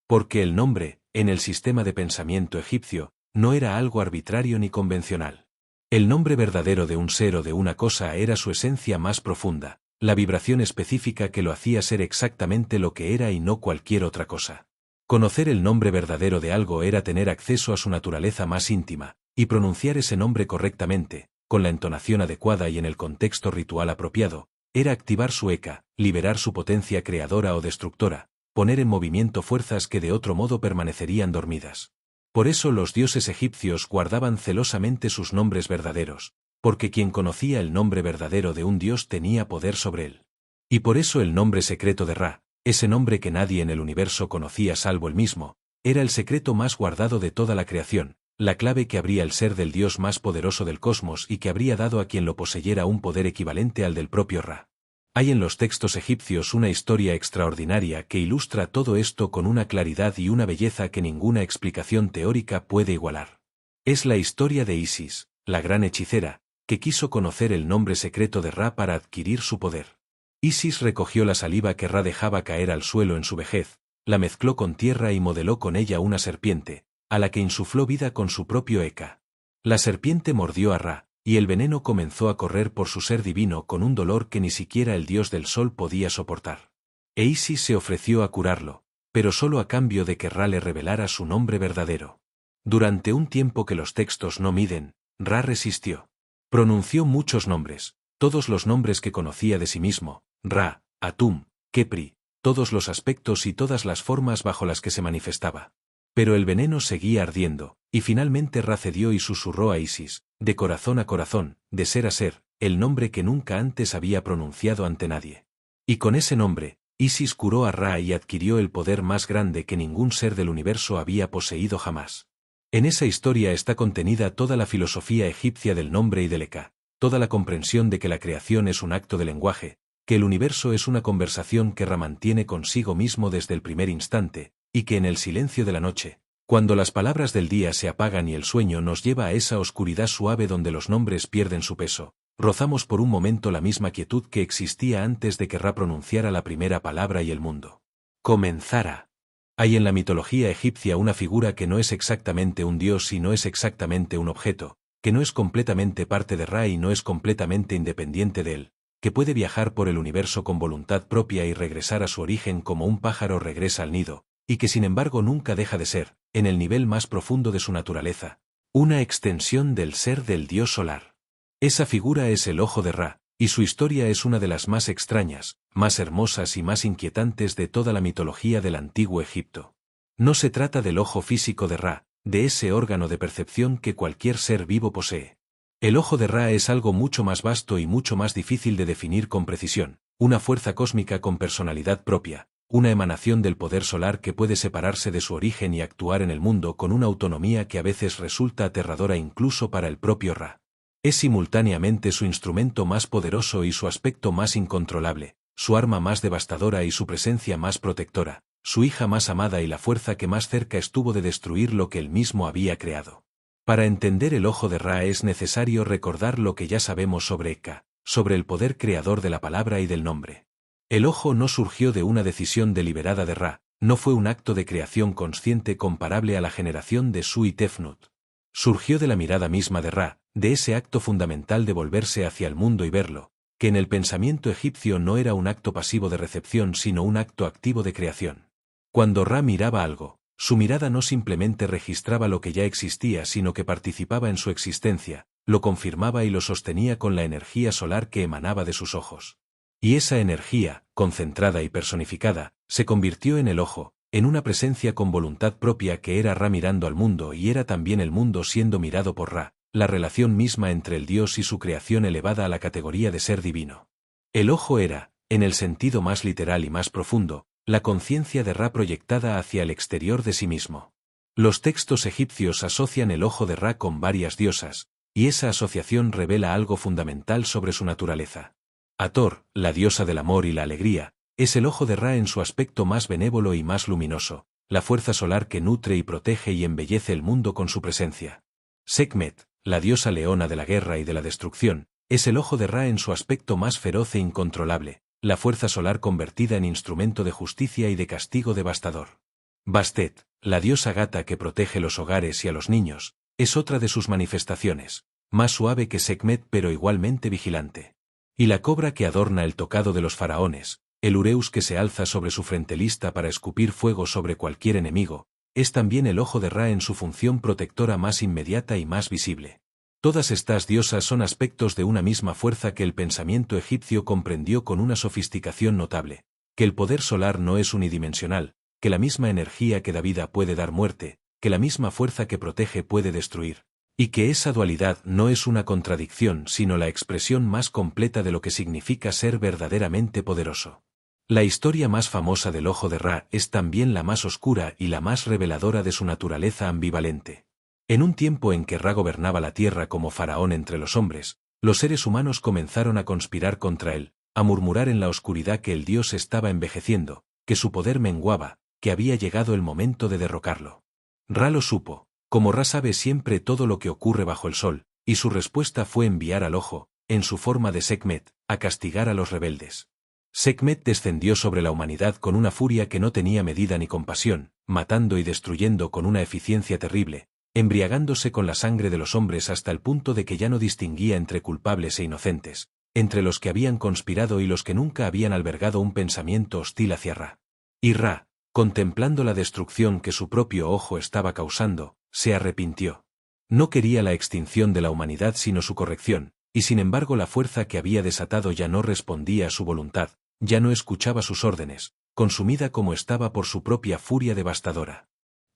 Porque el nombre, en el sistema de pensamiento egipcio, no era algo arbitrario ni convencional. El nombre verdadero de un ser o de una cosa era su esencia más profunda, la vibración específica que lo hacía ser exactamente lo que era y no cualquier otra cosa. Conocer el nombre verdadero de algo era tener acceso a su naturaleza más íntima, y pronunciar ese nombre correctamente, con la entonación adecuada y en el contexto ritual apropiado, era activar su Eka, liberar su potencia creadora o destructora, poner en movimiento fuerzas que de otro modo permanecerían dormidas. Por eso los dioses egipcios guardaban celosamente sus nombres verdaderos, porque quien conocía el nombre verdadero de un dios tenía poder sobre él. Y por eso el nombre secreto de Ra, ese nombre que nadie en el universo conocía salvo él mismo, era el secreto más guardado de toda la creación, la clave que abría el ser del dios más poderoso del cosmos y que habría dado a quien lo poseyera un poder equivalente al del propio Ra. Hay en los textos egipcios una historia extraordinaria que ilustra todo esto con una claridad y una belleza que ninguna explicación teórica puede igualar. Es la historia de Isis, la gran hechicera, que quiso conocer el nombre secreto de Ra para adquirir su poder. Isis recogió la saliva que Ra dejaba caer al suelo en su vejez, la mezcló con tierra y modeló con ella una serpiente, a la que insufló vida con su propio Eka. La serpiente mordió a Ra, y el veneno comenzó a correr por su ser divino con un dolor que ni siquiera el dios del sol podía soportar. E Isis se ofreció a curarlo, pero solo a cambio de que Ra le revelara su nombre verdadero. Durante un tiempo que los textos no miden, Ra resistió. Pronunció muchos nombres, todos los nombres que conocía de sí mismo, Ra, Atum, Kepri, todos los aspectos y todas las formas bajo las que se manifestaba. Pero el veneno seguía ardiendo, y finalmente Ra cedió y susurró a Isis, de corazón a corazón, de ser a ser, el nombre que nunca antes había pronunciado ante nadie. Y con ese nombre, Isis curó a Ra y adquirió el poder más grande que ningún ser del universo había poseído jamás. En esa historia está contenida toda la filosofía egipcia del nombre y del Eka, toda la comprensión de que la creación es un acto de lenguaje, que el universo es una conversación que Ra mantiene consigo mismo desde el primer instante, y que en el silencio de la noche, cuando las palabras del día se apagan y el sueño nos lleva a esa oscuridad suave donde los nombres pierden su peso, rozamos por un momento la misma quietud que existía antes de que Ra pronunciara la primera palabra y el mundo comenzara. Hay en la mitología egipcia una figura que no es exactamente un dios y no es exactamente un objeto, que no es completamente parte de Ra y no es completamente independiente de él, que puede viajar por el universo con voluntad propia y regresar a su origen como un pájaro regresa al nido, y que sin embargo nunca deja de ser, en el nivel más profundo de su naturaleza, una extensión del ser del dios solar. Esa figura es el ojo de Ra, y su historia es una de las más extrañas, más hermosas y más inquietantes de toda la mitología del antiguo Egipto. No se trata del ojo físico de Ra, de ese órgano de percepción que cualquier ser vivo posee. El ojo de Ra es algo mucho más vasto y mucho más difícil de definir con precisión, una fuerza cósmica con personalidad propia, una emanación del poder solar que puede separarse de su origen y actuar en el mundo con una autonomía que a veces resulta aterradora incluso para el propio Ra. Es simultáneamente su instrumento más poderoso y su aspecto más incontrolable, su arma más devastadora y su presencia más protectora, su hija más amada y la fuerza que más cerca estuvo de destruir lo que él mismo había creado. Para entender el ojo de Ra es necesario recordar lo que ya sabemos sobre Eka, sobre el poder creador de la palabra y del nombre. El ojo no surgió de una decisión deliberada de Ra, no fue un acto de creación consciente comparable a la generación de Su y Tefnut. Surgió de la mirada misma de Ra, de ese acto fundamental de volverse hacia el mundo y verlo, que en el pensamiento egipcio no era un acto pasivo de recepción sino un acto activo de creación. Cuando Ra miraba algo, su mirada no simplemente registraba lo que ya existía sino que participaba en su existencia, lo confirmaba y lo sostenía con la energía solar que emanaba de sus ojos. Y esa energía, concentrada y personificada, se convirtió en el ojo, en una presencia con voluntad propia que era Ra mirando al mundo y era también el mundo siendo mirado por Ra, la relación misma entre el Dios y su creación elevada a la categoría de ser divino. El ojo era, en el sentido más literal y más profundo, la conciencia de Ra proyectada hacia el exterior de sí mismo. Los textos egipcios asocian el ojo de Ra con varias diosas, y esa asociación revela algo fundamental sobre su naturaleza. Hathor, la diosa del amor y la alegría, es el ojo de Ra en su aspecto más benévolo y más luminoso, la fuerza solar que nutre y protege y embellece el mundo con su presencia. Sekhmet, la diosa leona de la guerra y de la destrucción, es el ojo de Ra en su aspecto más feroz e incontrolable, la fuerza solar convertida en instrumento de justicia y de castigo devastador. Bastet, la diosa gata que protege los hogares y a los niños, es otra de sus manifestaciones, más suave que Sekhmet pero igualmente vigilante. Y la cobra que adorna el tocado de los faraones, el ureus que se alza sobre su frente lista para escupir fuego sobre cualquier enemigo, es también el ojo de Ra en su función protectora más inmediata y más visible. Todas estas diosas son aspectos de una misma fuerza que el pensamiento egipcio comprendió con una sofisticación notable, que el poder solar no es unidimensional, que la misma energía que da vida puede dar muerte, que la misma fuerza que protege puede destruir, y que esa dualidad no es una contradicción sino la expresión más completa de lo que significa ser verdaderamente poderoso. La historia más famosa del ojo de Ra es también la más oscura y la más reveladora de su naturaleza ambivalente. En un tiempo en que Ra gobernaba la tierra como faraón entre los hombres, los seres humanos comenzaron a conspirar contra él, a murmurar en la oscuridad que el dios estaba envejeciendo, que su poder menguaba, que había llegado el momento de derrocarlo. Ra lo supo, como Ra sabe siempre todo lo que ocurre bajo el sol, y su respuesta fue enviar al ojo, en su forma de Sekhmet, a castigar a los rebeldes. Sekhmet descendió sobre la humanidad con una furia que no tenía medida ni compasión, matando y destruyendo con una eficiencia terrible, embriagándose con la sangre de los hombres hasta el punto de que ya no distinguía entre culpables e inocentes, entre los que habían conspirado y los que nunca habían albergado un pensamiento hostil hacia Ra. Y Ra, contemplando la destrucción que su propio ojo estaba causando, se arrepintió. No quería la extinción de la humanidad sino su corrección, y sin embargo la fuerza que había desatado ya no respondía a su voluntad, ya no escuchaba sus órdenes, consumida como estaba por su propia furia devastadora.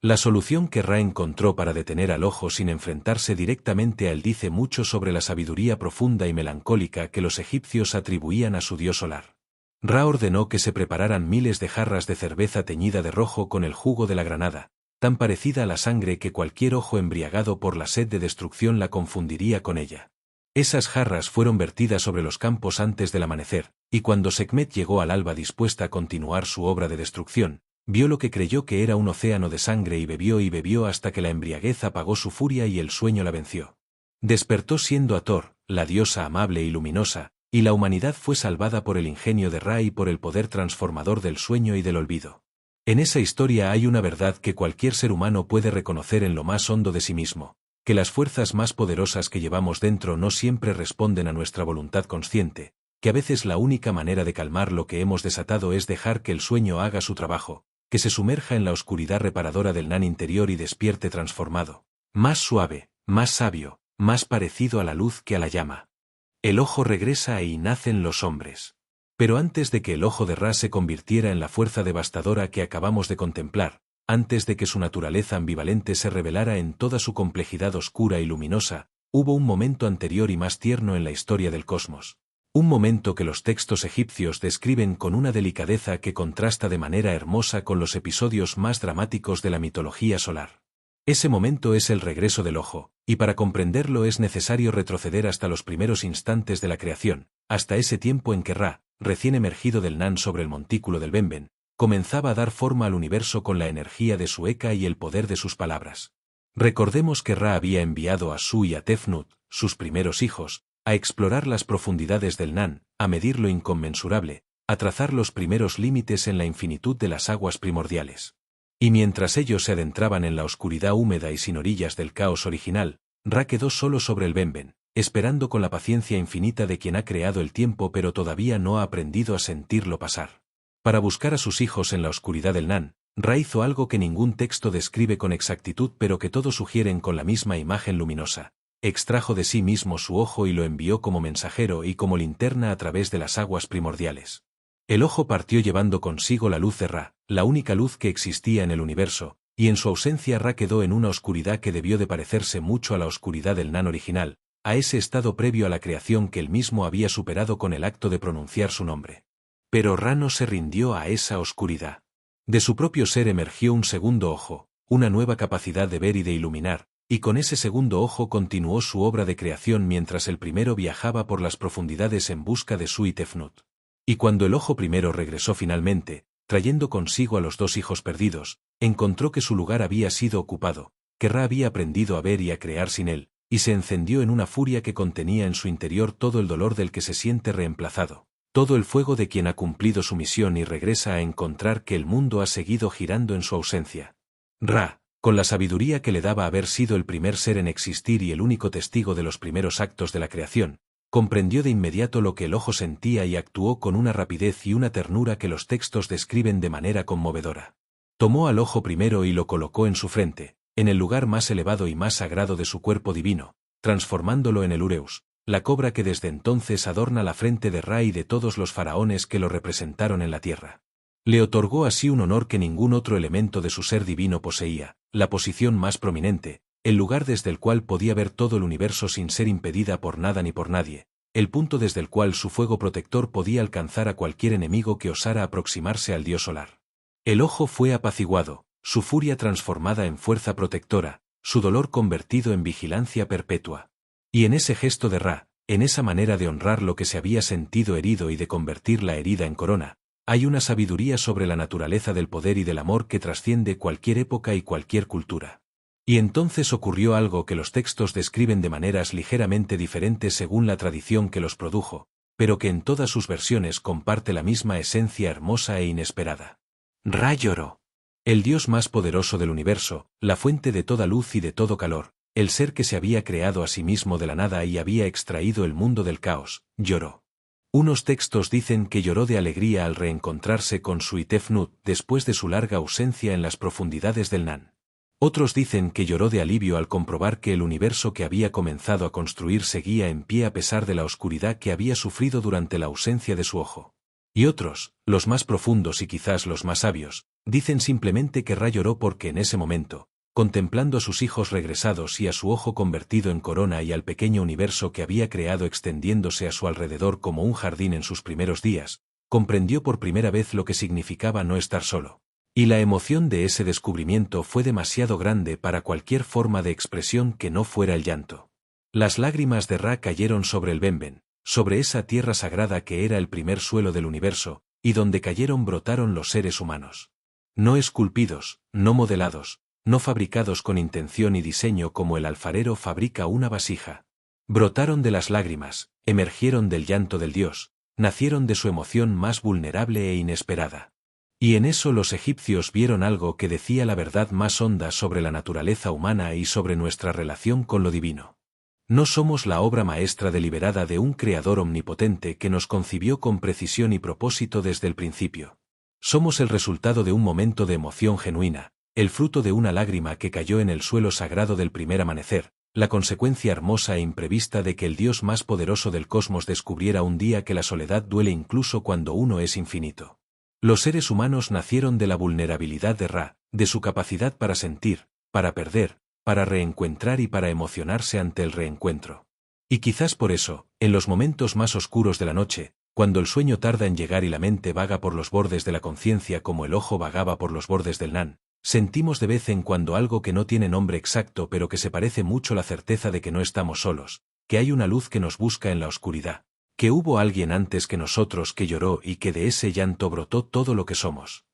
La solución que Ra encontró para detener al ojo sin enfrentarse directamente a él dice mucho sobre la sabiduría profunda y melancólica que los egipcios atribuían a su dios solar. Ra ordenó que se prepararan miles de jarras de cerveza teñida de rojo con el jugo de la granada, tan parecida a la sangre que cualquier ojo embriagado por la sed de destrucción la confundiría con ella. Esas jarras fueron vertidas sobre los campos antes del amanecer, y cuando Sekhmet llegó al alba dispuesta a continuar su obra de destrucción, vio lo que creyó que era un océano de sangre y bebió hasta que la embriaguez apagó su furia y el sueño la venció. Despertó siendo Hathor, la diosa amable y luminosa, y la humanidad fue salvada por el ingenio de Ra y por el poder transformador del sueño y del olvido. En esa historia hay una verdad que cualquier ser humano puede reconocer en lo más hondo de sí mismo, que las fuerzas más poderosas que llevamos dentro no siempre responden a nuestra voluntad consciente, que a veces la única manera de calmar lo que hemos desatado es dejar que el sueño haga su trabajo, que se sumerja en la oscuridad reparadora del Nan interior y despierte transformado, más suave, más sabio, más parecido a la luz que a la llama. El ojo regresa y nacen los hombres. Pero antes de que el ojo de Ra se convirtiera en la fuerza devastadora que acabamos de contemplar, antes de que su naturaleza ambivalente se revelara en toda su complejidad oscura y luminosa, hubo un momento anterior y más tierno en la historia del cosmos. Un momento que los textos egipcios describen con una delicadeza que contrasta de manera hermosa con los episodios más dramáticos de la mitología solar. Ese momento es el regreso del ojo, y para comprenderlo es necesario retroceder hasta los primeros instantes de la creación, hasta ese tiempo en que Ra, recién emergido del Nan sobre el montículo del Benben, comenzaba a dar forma al universo con la energía de su Eka y el poder de sus palabras. Recordemos que Ra había enviado a Su y a Tefnut, sus primeros hijos, a explorar las profundidades del Nan, a medir lo inconmensurable, a trazar los primeros límites en la infinitud de las aguas primordiales. Y mientras ellos se adentraban en la oscuridad húmeda y sin orillas del caos original, Ra quedó solo sobre el Benben, esperando con la paciencia infinita de quien ha creado el tiempo pero todavía no ha aprendido a sentirlo pasar. Para buscar a sus hijos en la oscuridad del Nan, Ra hizo algo que ningún texto describe con exactitud pero que todos sugieren con la misma imagen luminosa. Extrajo de sí mismo su ojo y lo envió como mensajero y como linterna a través de las aguas primordiales. El ojo partió llevando consigo la luz de Ra, la única luz que existía en el universo, y en su ausencia Ra quedó en una oscuridad que debió de parecerse mucho a la oscuridad del Nan original, a ese estado previo a la creación que él mismo había superado con el acto de pronunciar su nombre. Pero Ra no se rindió a esa oscuridad. De su propio ser emergió un segundo ojo, una nueva capacidad de ver y de iluminar, y con ese segundo ojo continuó su obra de creación mientras el primero viajaba por las profundidades en busca de Su y Tefnut. Y cuando el ojo primero regresó finalmente, trayendo consigo a los dos hijos perdidos, encontró que su lugar había sido ocupado, que Ra había aprendido a ver y a crear sin él, y se encendió en una furia que contenía en su interior todo el dolor del que se siente reemplazado, todo el fuego de quien ha cumplido su misión y regresa a encontrar que el mundo ha seguido girando en su ausencia. Ra, con la sabiduría que le daba haber sido el primer ser en existir y el único testigo de los primeros actos de la creación, comprendió de inmediato lo que el ojo sentía y actuó con una rapidez y una ternura que los textos describen de manera conmovedora. Tomó al ojo primero y lo colocó en su frente, en el lugar más elevado y más sagrado de su cuerpo divino, transformándolo en el Ureus, la cobra que desde entonces adorna la frente de Ra y de todos los faraones que lo representaron en la tierra. Le otorgó así un honor que ningún otro elemento de su ser divino poseía, la posición más prominente, el lugar desde el cual podía ver todo el universo sin ser impedida por nada ni por nadie, el punto desde el cual su fuego protector podía alcanzar a cualquier enemigo que osara aproximarse al dios solar. El ojo fue apaciguado, su furia transformada en fuerza protectora, su dolor convertido en vigilancia perpetua. Y en ese gesto de Ra, en esa manera de honrar lo que se había sentido herido y de convertir la herida en corona, hay una sabiduría sobre la naturaleza del poder y del amor que trasciende cualquier época y cualquier cultura. Y entonces ocurrió algo que los textos describen de maneras ligeramente diferentes según la tradición que los produjo, pero que en todas sus versiones comparte la misma esencia hermosa e inesperada. Ra lloró. El Dios más poderoso del universo, la fuente de toda luz y de todo calor, el ser que se había creado a sí mismo de la nada y había extraído el mundo del caos, lloró. Unos textos dicen que lloró de alegría al reencontrarse con su Itefnut después de su larga ausencia en las profundidades del Nan. Otros dicen que lloró de alivio al comprobar que el universo que había comenzado a construir seguía en pie a pesar de la oscuridad que había sufrido durante la ausencia de su ojo. Y otros, los más profundos y quizás los más sabios, dicen simplemente que Ra lloró porque en ese momento, contemplando a sus hijos regresados y a su ojo convertido en corona y al pequeño universo que había creado extendiéndose a su alrededor como un jardín en sus primeros días, comprendió por primera vez lo que significaba no estar solo. Y la emoción de ese descubrimiento fue demasiado grande para cualquier forma de expresión que no fuera el llanto. Las lágrimas de Ra cayeron sobre el Benben, sobre esa tierra sagrada que era el primer suelo del universo, y donde cayeron brotaron los seres humanos. No esculpidos, no modelados, no fabricados con intención y diseño como el alfarero fabrica una vasija. Brotaron de las lágrimas, emergieron del llanto del Dios, nacieron de su emoción más vulnerable e inesperada. Y en eso los egipcios vieron algo que decía la verdad más honda sobre la naturaleza humana y sobre nuestra relación con lo divino. No somos la obra maestra deliberada de un creador omnipotente que nos concibió con precisión y propósito desde el principio. Somos el resultado de un momento de emoción genuina, el fruto de una lágrima que cayó en el suelo sagrado del primer amanecer, la consecuencia hermosa e imprevista de que el Dios más poderoso del cosmos descubriera un día que la soledad duele incluso cuando uno es infinito. Los seres humanos nacieron de la vulnerabilidad de Ra, de su capacidad para sentir, para perder, para reencuentrar y para emocionarse ante el reencuentro. Y quizás por eso, en los momentos más oscuros de la noche, cuando el sueño tarda en llegar y la mente vaga por los bordes de la conciencia como el ojo vagaba por los bordes del Nan, sentimos de vez en cuando algo que no tiene nombre exacto pero que se parece mucho a la certeza de que no estamos solos, que hay una luz que nos busca en la oscuridad, que hubo alguien antes que nosotros que lloró y que de ese llanto brotó todo lo que somos.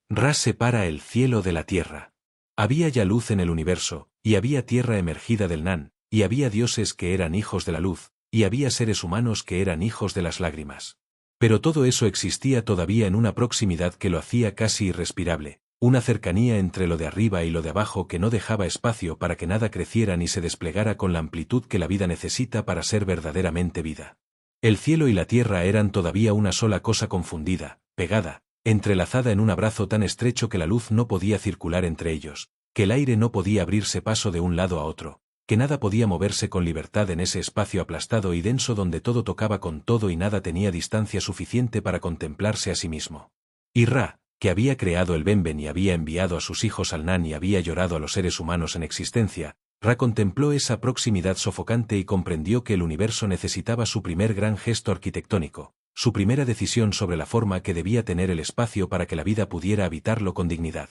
Ra separa el cielo de la tierra. Había ya luz en el universo, y había tierra emergida del Nan, y había dioses que eran hijos de la luz, y había seres humanos que eran hijos de las lágrimas. Pero todo eso existía todavía en una proximidad que lo hacía casi irrespirable, una cercanía entre lo de arriba y lo de abajo que no dejaba espacio para que nada creciera ni se desplegara con la amplitud que la vida necesita para ser verdaderamente vida. El cielo y la tierra eran todavía una sola cosa confundida, pegada, entrelazada en un abrazo tan estrecho que la luz no podía circular entre ellos, que el aire no podía abrirse paso de un lado a otro, que nada podía moverse con libertad en ese espacio aplastado y denso donde todo tocaba con todo y nada tenía distancia suficiente para contemplarse a sí mismo. Y Ra, que había creado el Benben y había enviado a sus hijos al Nan y había llorado a los seres humanos en existencia, Ra contempló esa proximidad sofocante y comprendió que el universo necesitaba su primer gran gesto arquitectónico, su primera decisión sobre la forma que debía tener el espacio para que la vida pudiera habitarlo con dignidad.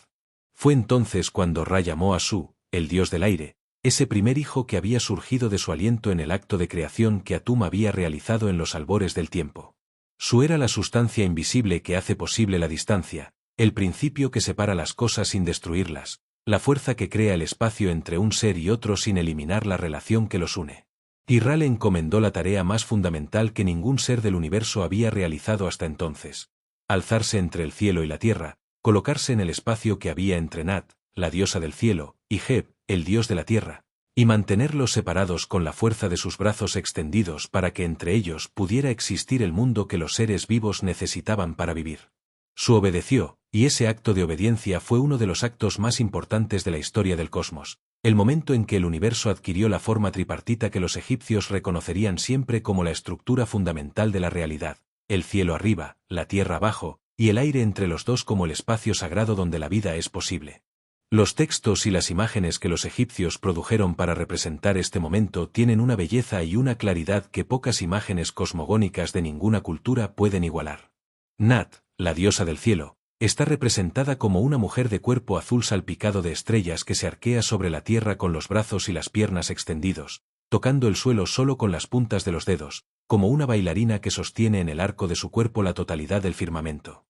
Fue entonces cuando Ra llamó a Su, el dios del aire, ese primer hijo que había surgido de su aliento en el acto de creación que Atum había realizado en los albores del tiempo. Su era la sustancia invisible que hace posible la distancia, el principio que separa las cosas sin destruirlas, la fuerza que crea el espacio entre un ser y otro sin eliminar la relación que los une. Y Ra le encomendó la tarea más fundamental que ningún ser del universo había realizado hasta entonces: alzarse entre el cielo y la tierra, colocarse en el espacio que había entre Nat, la diosa del cielo, y Heb, el dios de la tierra, y mantenerlos separados con la fuerza de sus brazos extendidos para que entre ellos pudiera existir el mundo que los seres vivos necesitaban para vivir. Su obedeció, y ese acto de obediencia fue uno de los actos más importantes de la historia del cosmos, el momento en que el universo adquirió la forma tripartita que los egipcios reconocerían siempre como la estructura fundamental de la realidad, el cielo arriba, la tierra abajo, y el aire entre los dos como el espacio sagrado donde la vida es posible. Los textos y las imágenes que los egipcios produjeron para representar este momento tienen una belleza y una claridad que pocas imágenes cosmogónicas de ninguna cultura pueden igualar. Nat, la diosa del cielo, está representada como una mujer de cuerpo azul salpicado de estrellas que se arquea sobre la tierra con los brazos y las piernas extendidos, tocando el suelo solo con las puntas de los dedos, como una bailarina que sostiene en el arco de su cuerpo la totalidad del firmamento.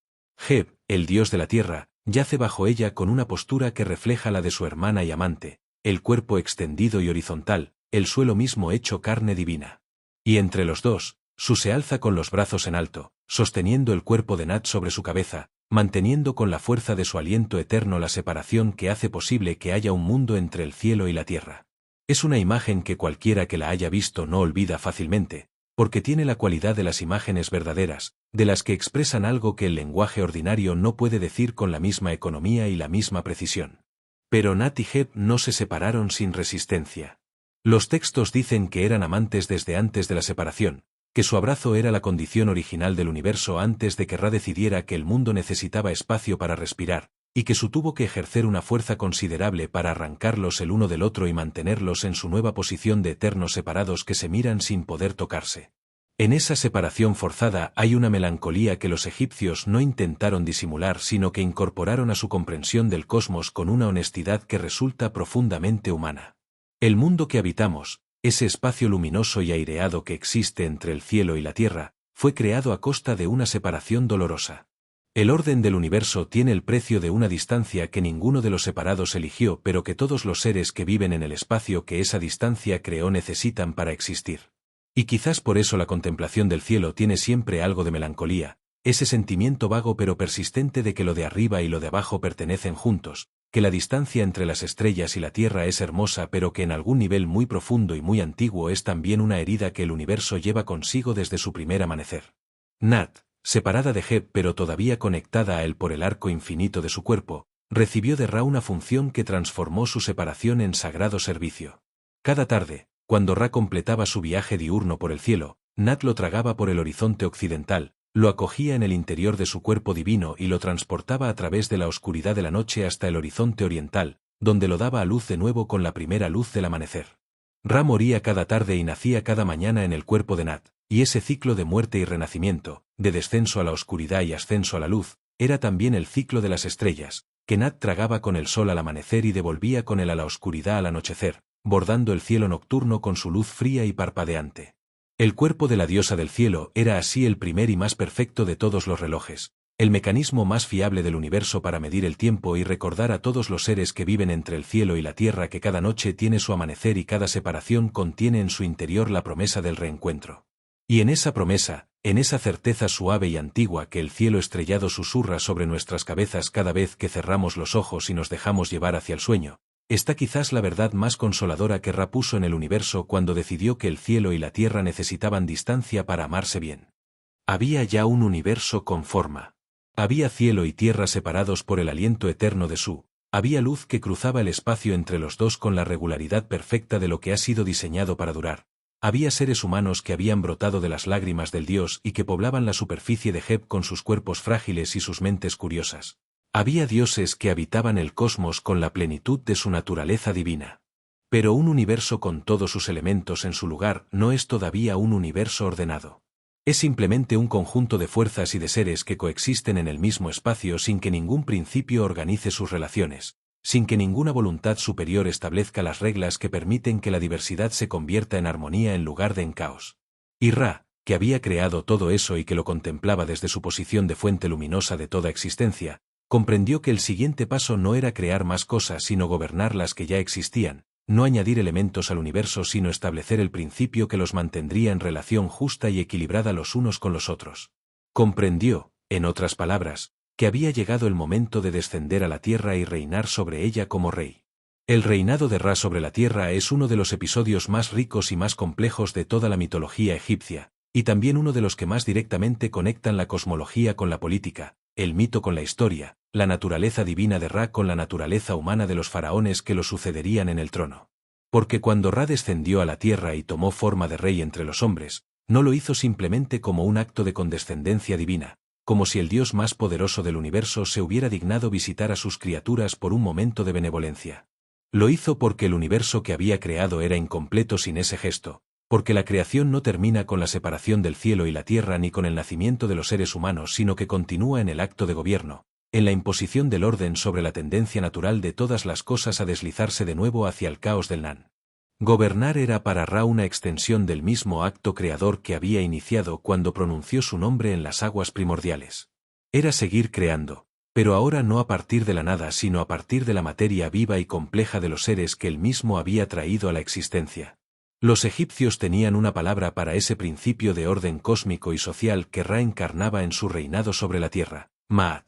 Heb, el dios de la tierra, yace bajo ella con una postura que refleja la de su hermana y amante, el cuerpo extendido y horizontal, el suelo mismo hecho carne divina. Y entre los dos, Su se alza con los brazos en alto, sosteniendo el cuerpo de Nat sobre su cabeza, manteniendo con la fuerza de su aliento eterno la separación que hace posible que haya un mundo entre el cielo y la tierra. Es una imagen que cualquiera que la haya visto no olvida fácilmente, porque tiene la cualidad de las imágenes verdaderas, de las que expresan algo que el lenguaje ordinario no puede decir con la misma economía y la misma precisión. Pero Nat y Heb no se separaron sin resistencia. Los textos dicen que eran amantes desde antes de la separación, que su abrazo era la condición original del universo antes de que Ra decidiera que el mundo necesitaba espacio para respirar, y que su tuvo que ejercer una fuerza considerable para arrancarlos el uno del otro y mantenerlos en su nueva posición de eternos separados que se miran sin poder tocarse. En esa separación forzada hay una melancolía que los egipcios no intentaron disimular sino que incorporaron a su comprensión del cosmos con una honestidad que resulta profundamente humana. El mundo que habitamos, ese espacio luminoso y aireado que existe entre el cielo y la tierra, fue creado a costa de una separación dolorosa. El orden del universo tiene el precio de una distancia que ninguno de los separados eligió pero que todos los seres que viven en el espacio que esa distancia creó necesitan para existir. Y quizás por eso la contemplación del cielo tiene siempre algo de melancolía, ese sentimiento vago pero persistente de que lo de arriba y lo de abajo pertenecen juntos, que la distancia entre las estrellas y la tierra es hermosa pero que en algún nivel muy profundo y muy antiguo es también una herida que el universo lleva consigo desde su primer amanecer. Nat, separada de Heb pero todavía conectada a él por el arco infinito de su cuerpo, recibió de Ra una función que transformó su separación en sagrado servicio. Cada tarde, cuando Ra completaba su viaje diurno por el cielo, Nat lo tragaba por el horizonte occidental, lo acogía en el interior de su cuerpo divino y lo transportaba a través de la oscuridad de la noche hasta el horizonte oriental, donde lo daba a luz de nuevo con la primera luz del amanecer. Ra moría cada tarde y nacía cada mañana en el cuerpo de Nat, y ese ciclo de muerte y renacimiento, de descenso a la oscuridad y ascenso a la luz, era también el ciclo de las estrellas, que Nat tragaba con el sol al amanecer y devolvía con él a la oscuridad al anochecer, bordando el cielo nocturno con su luz fría y parpadeante. El cuerpo de la diosa del cielo era así el primer y más perfecto de todos los relojes, el mecanismo más fiable del universo para medir el tiempo y recordar a todos los seres que viven entre el cielo y la tierra que cada noche tiene su amanecer y cada separación contiene en su interior la promesa del reencuentro. Y en esa promesa, en esa certeza suave y antigua que el cielo estrellado susurra sobre nuestras cabezas cada vez que cerramos los ojos y nos dejamos llevar hacia el sueño, está quizás la verdad más consoladora que Ra puso en el universo cuando decidió que el cielo y la tierra necesitaban distancia para amarse bien. Había ya un universo con forma. Había cielo y tierra separados por el aliento eterno de Su, había luz que cruzaba el espacio entre los dos con la regularidad perfecta de lo que ha sido diseñado para durar. Había seres humanos que habían brotado de las lágrimas del Dios y que poblaban la superficie de Heb con sus cuerpos frágiles y sus mentes curiosas. Había dioses que habitaban el cosmos con la plenitud de su naturaleza divina. Pero un universo con todos sus elementos en su lugar no es todavía un universo ordenado. Es simplemente un conjunto de fuerzas y de seres que coexisten en el mismo espacio sin que ningún principio organice sus relaciones, sin que ninguna voluntad superior establezca las reglas que permiten que la diversidad se convierta en armonía en lugar de en caos. Y Ra, que había creado todo eso y que lo contemplaba desde su posición de fuente luminosa de toda existencia, comprendió que el siguiente paso no era crear más cosas sino gobernar las que ya existían, no añadir elementos al universo sino establecer el principio que los mantendría en relación justa y equilibrada los unos con los otros. Comprendió, en otras palabras, que había llegado el momento de descender a la tierra y reinar sobre ella como rey. El reinado de Ra sobre la tierra es uno de los episodios más ricos y más complejos de toda la mitología egipcia, y también uno de los que más directamente conectan la cosmología con la política, el mito con la historia, la naturaleza divina de Ra con la naturaleza humana de los faraones que lo sucederían en el trono. Porque cuando Ra descendió a la tierra y tomó forma de rey entre los hombres, no lo hizo simplemente como un acto de condescendencia divina, como si el Dios más poderoso del universo se hubiera dignado visitar a sus criaturas por un momento de benevolencia. Lo hizo porque el universo que había creado era incompleto sin ese gesto, porque la creación no termina con la separación del cielo y la tierra ni con el nacimiento de los seres humanos sino que continúa en el acto de gobierno, en la imposición del orden sobre la tendencia natural de todas las cosas a deslizarse de nuevo hacia el caos del Nan. Gobernar era para Ra una extensión del mismo acto creador que había iniciado cuando pronunció su nombre en las aguas primordiales. Era seguir creando, pero ahora no a partir de la nada sino a partir de la materia viva y compleja de los seres que él mismo había traído a la existencia. Los egipcios tenían una palabra para ese principio de orden cósmico y social que Ra encarnaba en su reinado sobre la tierra: Maat.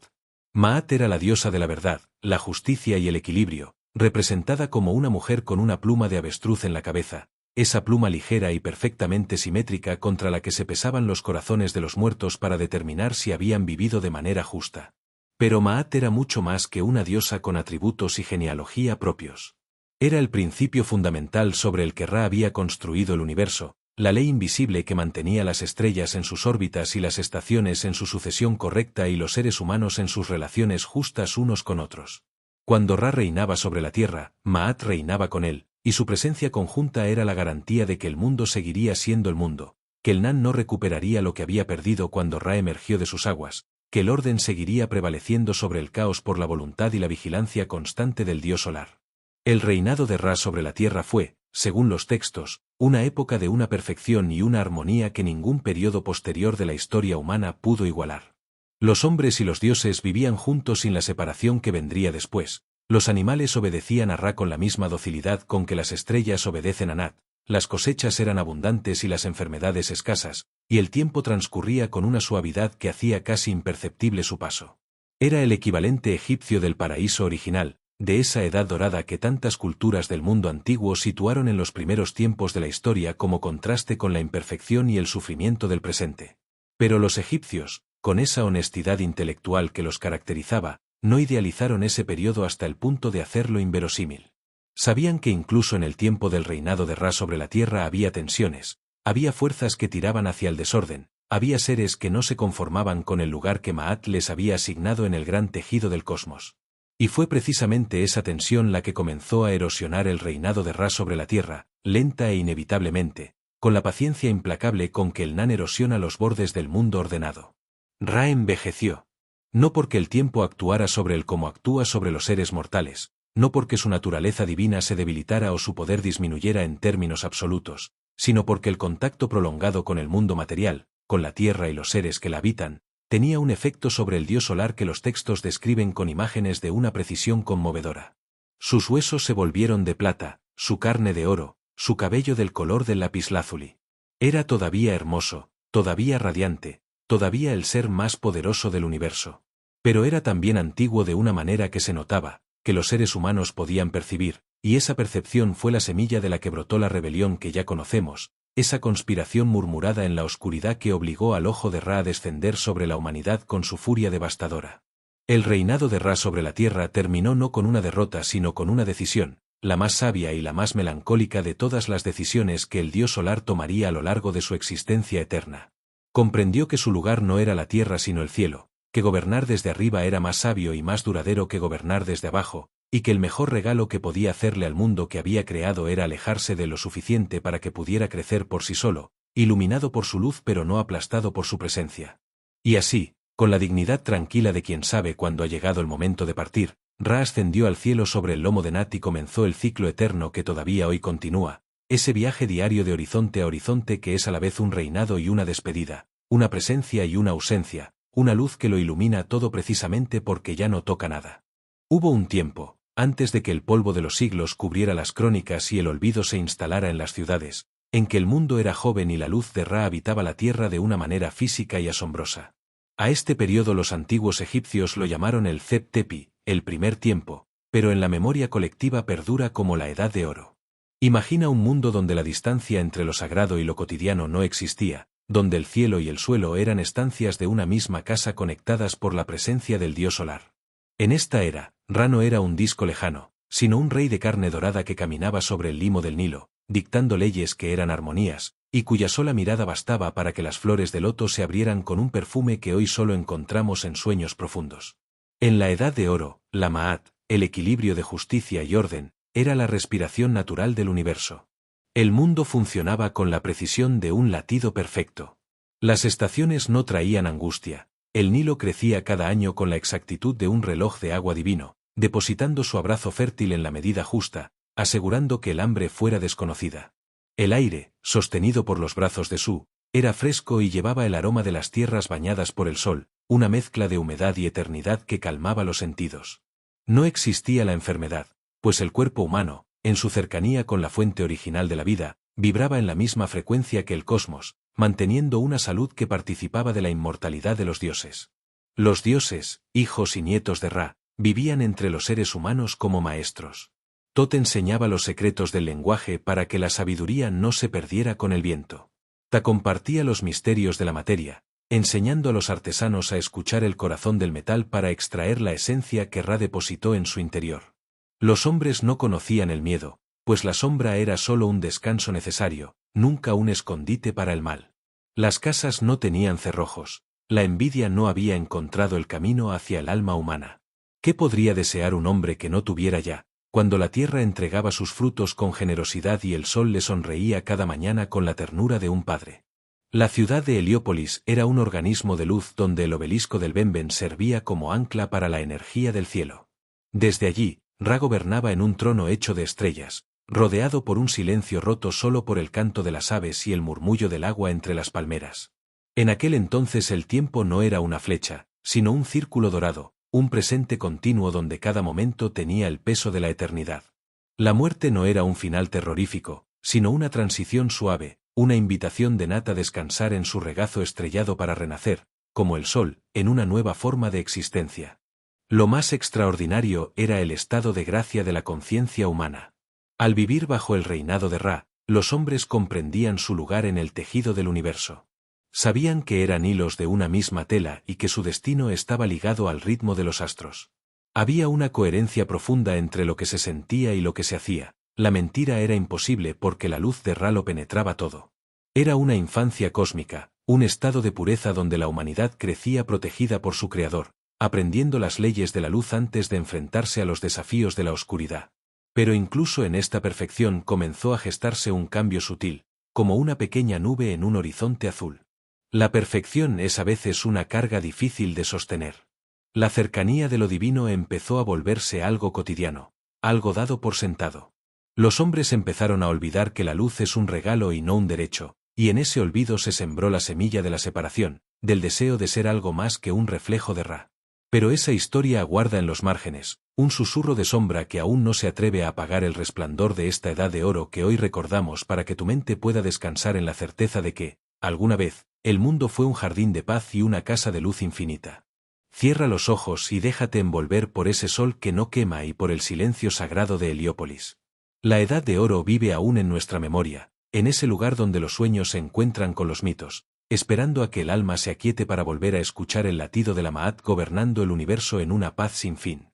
Maat era la diosa de la verdad, la justicia y el equilibrio, representada como una mujer con una pluma de avestruz en la cabeza, esa pluma ligera y perfectamente simétrica contra la que se pesaban los corazones de los muertos para determinar si habían vivido de manera justa. Pero Maat era mucho más que una diosa con atributos y genealogía propios. Era el principio fundamental sobre el que Ra había construido el universo, la ley invisible que mantenía las estrellas en sus órbitas y las estaciones en su sucesión correcta y los seres humanos en sus relaciones justas unos con otros. Cuando Ra reinaba sobre la tierra, Maat reinaba con él, y su presencia conjunta era la garantía de que el mundo seguiría siendo el mundo, que el Nan no recuperaría lo que había perdido cuando Ra emergió de sus aguas, que el orden seguiría prevaleciendo sobre el caos por la voluntad y la vigilancia constante del dios solar. El reinado de Ra sobre la tierra fue, según los textos, una época de una perfección y una armonía que ningún periodo posterior de la historia humana pudo igualar. Los hombres y los dioses vivían juntos sin la separación que vendría después, los animales obedecían a Ra con la misma docilidad con que las estrellas obedecen a Nat, las cosechas eran abundantes y las enfermedades escasas, y el tiempo transcurría con una suavidad que hacía casi imperceptible su paso. Era el equivalente egipcio del paraíso original, de esa edad dorada que tantas culturas del mundo antiguo situaron en los primeros tiempos de la historia como contraste con la imperfección y el sufrimiento del presente. Pero los egipcios, con esa honestidad intelectual que los caracterizaba, no idealizaron ese periodo hasta el punto de hacerlo inverosímil. Sabían que incluso en el tiempo del reinado de Ra sobre la tierra había tensiones, había fuerzas que tiraban hacia el desorden, había seres que no se conformaban con el lugar que Maat les había asignado en el gran tejido del cosmos. Y fue precisamente esa tensión la que comenzó a erosionar el reinado de Ra sobre la tierra, lenta e inevitablemente, con la paciencia implacable con que el Nan erosiona los bordes del mundo ordenado. Ra envejeció. No porque el tiempo actuara sobre él como actúa sobre los seres mortales, no porque su naturaleza divina se debilitara o su poder disminuyera en términos absolutos, sino porque el contacto prolongado con el mundo material, con la tierra y los seres que la habitan, tenía un efecto sobre el dios solar que los textos describen con imágenes de una precisión conmovedora. Sus huesos se volvieron de plata, su carne de oro, su cabello del color del lapislázuli. Era todavía hermoso, todavía radiante, todavía el ser más poderoso del universo. Pero era también antiguo de una manera que se notaba, que los seres humanos podían percibir, y esa percepción fue la semilla de la que brotó la rebelión que ya conocemos, esa conspiración murmurada en la oscuridad que obligó al ojo de Ra a descender sobre la humanidad con su furia devastadora. El reinado de Ra sobre la tierra terminó no con una derrota sino con una decisión, la más sabia y la más melancólica de todas las decisiones que el dios solar tomaría a lo largo de su existencia eterna. Comprendió que su lugar no era la tierra sino el cielo, que gobernar desde arriba era más sabio y más duradero que gobernar desde abajo, y que el mejor regalo que podía hacerle al mundo que había creado era alejarse de lo suficiente para que pudiera crecer por sí solo, iluminado por su luz pero no aplastado por su presencia. Y así, con la dignidad tranquila de quien sabe cuándo ha llegado el momento de partir, Ra ascendió al cielo sobre el lomo de Nat y comenzó el ciclo eterno que todavía hoy continúa, ese viaje diario de horizonte a horizonte que es a la vez un reinado y una despedida, una presencia y una ausencia, una luz que lo ilumina todo precisamente porque ya no toca nada. Hubo un tiempo, antes de que el polvo de los siglos cubriera las crónicas y el olvido se instalara en las ciudades, en que el mundo era joven y la luz de Ra habitaba la tierra de una manera física y asombrosa. A este periodo los antiguos egipcios lo llamaron el Zeb Tepi, el primer tiempo, pero en la memoria colectiva perdura como la Edad de Oro. Imagina un mundo donde la distancia entre lo sagrado y lo cotidiano no existía, donde el cielo y el suelo eran estancias de una misma casa conectadas por la presencia del dios solar. En esta era, Ra no era un disco lejano, sino un rey de carne dorada que caminaba sobre el limo del Nilo, dictando leyes que eran armonías, y cuya sola mirada bastaba para que las flores de loto se abrieran con un perfume que hoy solo encontramos en sueños profundos. En la Edad de Oro, la Maat, el equilibrio de justicia y orden, era la respiración natural del universo. El mundo funcionaba con la precisión de un latido perfecto. Las estaciones no traían angustia. El Nilo crecía cada año con la exactitud de un reloj de agua divino, depositando su abrazo fértil en la medida justa, asegurando que el hambre fuera desconocida. El aire, sostenido por los brazos de Su, Era fresco y llevaba el aroma de las tierras bañadas por el sol, una mezcla de humedad y eternidad que calmaba los sentidos. No existía la enfermedad, pues el cuerpo humano, en su cercanía con la fuente original de la vida, vibraba en la misma frecuencia que el cosmos, manteniendo una salud que participaba de la inmortalidad de los dioses. Los dioses, hijos y nietos de Ra, vivían entre los seres humanos como maestros. Tot enseñaba los secretos del lenguaje para que la sabiduría no se perdiera con el viento. Ta compartía los misterios de la materia, enseñando a los artesanos a escuchar el corazón del metal para extraer la esencia que Ra depositó en su interior. Los hombres no conocían el miedo, pues la sombra era solo un descanso necesario, nunca un escondite para el mal. Las casas no tenían cerrojos, la envidia no había encontrado el camino hacia el alma humana. ¿Qué podría desear un hombre que no tuviera ya, cuando la tierra entregaba sus frutos con generosidad y el sol le sonreía cada mañana con la ternura de un padre? La ciudad de Heliópolis era un organismo de luz donde el obelisco del Benben servía como ancla para la energía del cielo. Desde allí, Ra gobernaba en un trono hecho de estrellas, rodeado por un silencio roto solo por el canto de las aves y el murmullo del agua entre las palmeras. En aquel entonces el tiempo no era una flecha, sino un círculo dorado, un presente continuo donde cada momento tenía el peso de la eternidad. La muerte no era un final terrorífico, sino una transición suave, una invitación de Nat a descansar en su regazo estrellado para renacer, como el sol, en una nueva forma de existencia. Lo más extraordinario era el estado de gracia de la conciencia humana. Al vivir bajo el reinado de Ra, los hombres comprendían su lugar en el tejido del universo. Sabían que eran hilos de una misma tela y que su destino estaba ligado al ritmo de los astros. Había una coherencia profunda entre lo que se sentía y lo que se hacía. La mentira era imposible porque la luz de Ra lo penetraba todo. Era una infancia cósmica, un estado de pureza donde la humanidad crecía protegida por su creador, aprendiendo las leyes de la luz antes de enfrentarse a los desafíos de la oscuridad. Pero incluso en esta perfección comenzó a gestarse un cambio sutil, como una pequeña nube en un horizonte azul. La perfección es a veces una carga difícil de sostener. La cercanía de lo divino empezó a volverse algo cotidiano, algo dado por sentado. Los hombres empezaron a olvidar que la luz es un regalo y no un derecho, y en ese olvido se sembró la semilla de la separación, del deseo de ser algo más que un reflejo de Ra. Pero esa historia aguarda en los márgenes, un susurro de sombra que aún no se atreve a apagar el resplandor de esta edad de oro que hoy recordamos para que tu mente pueda descansar en la certeza de que, alguna vez, el mundo fue un jardín de paz y una casa de luz infinita. Cierra los ojos y déjate envolver por ese sol que no quema y por el silencio sagrado de Heliópolis. La edad de oro vive aún en nuestra memoria, en ese lugar donde los sueños se encuentran con los mitos, esperando a que el alma se aquiete para volver a escuchar el latido de la Ma'at gobernando el universo en una paz sin fin.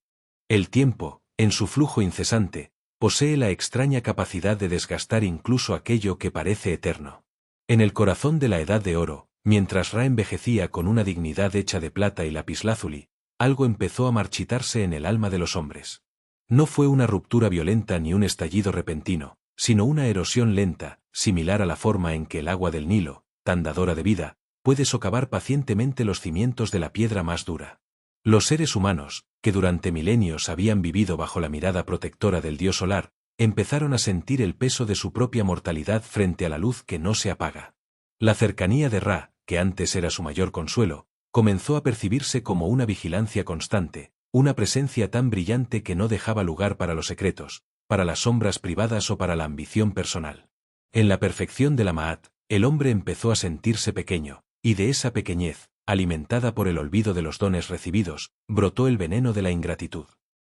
El tiempo, en su flujo incesante, posee la extraña capacidad de desgastar incluso aquello que parece eterno. En el corazón de la Edad de Oro, mientras Ra envejecía con una dignidad hecha de plata y lapislázuli, algo empezó a marchitarse en el alma de los hombres. No fue una ruptura violenta ni un estallido repentino, sino una erosión lenta, similar a la forma en que el agua del Nilo, tan dadora de vida, puede socavar pacientemente los cimientos de la piedra más dura. Los seres humanos, que durante milenios habían vivido bajo la mirada protectora del dios solar, empezaron a sentir el peso de su propia mortalidad frente a la luz que no se apaga. La cercanía de Ra, que antes era su mayor consuelo, comenzó a percibirse como una vigilancia constante, una presencia tan brillante que no dejaba lugar para los secretos, para las sombras privadas o para la ambición personal. En la perfección de la Ma'at, el hombre empezó a sentirse pequeño, y de esa pequeñez, alimentada por el olvido de los dones recibidos, brotó el veneno de la ingratitud.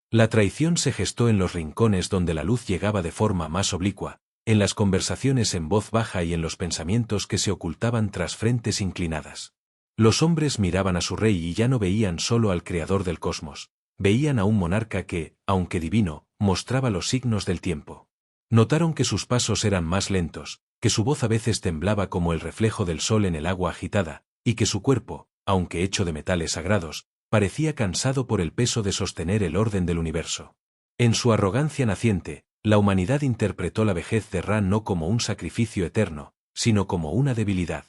La traición se gestó en los rincones donde la luz llegaba de forma más oblicua, en las conversaciones en voz baja y en los pensamientos que se ocultaban tras frentes inclinadas. Los hombres miraban a su rey y ya no veían solo al creador del cosmos, veían a un monarca que, aunque divino, mostraba los signos del tiempo. Notaron que sus pasos eran más lentos, que su voz a veces temblaba como el reflejo del sol en el agua agitada, y que su cuerpo, aunque hecho de metales sagrados, parecía cansado por el peso de sostener el orden del universo. En su arrogancia naciente, la humanidad interpretó la vejez de Ra no como un sacrificio eterno, sino como una debilidad.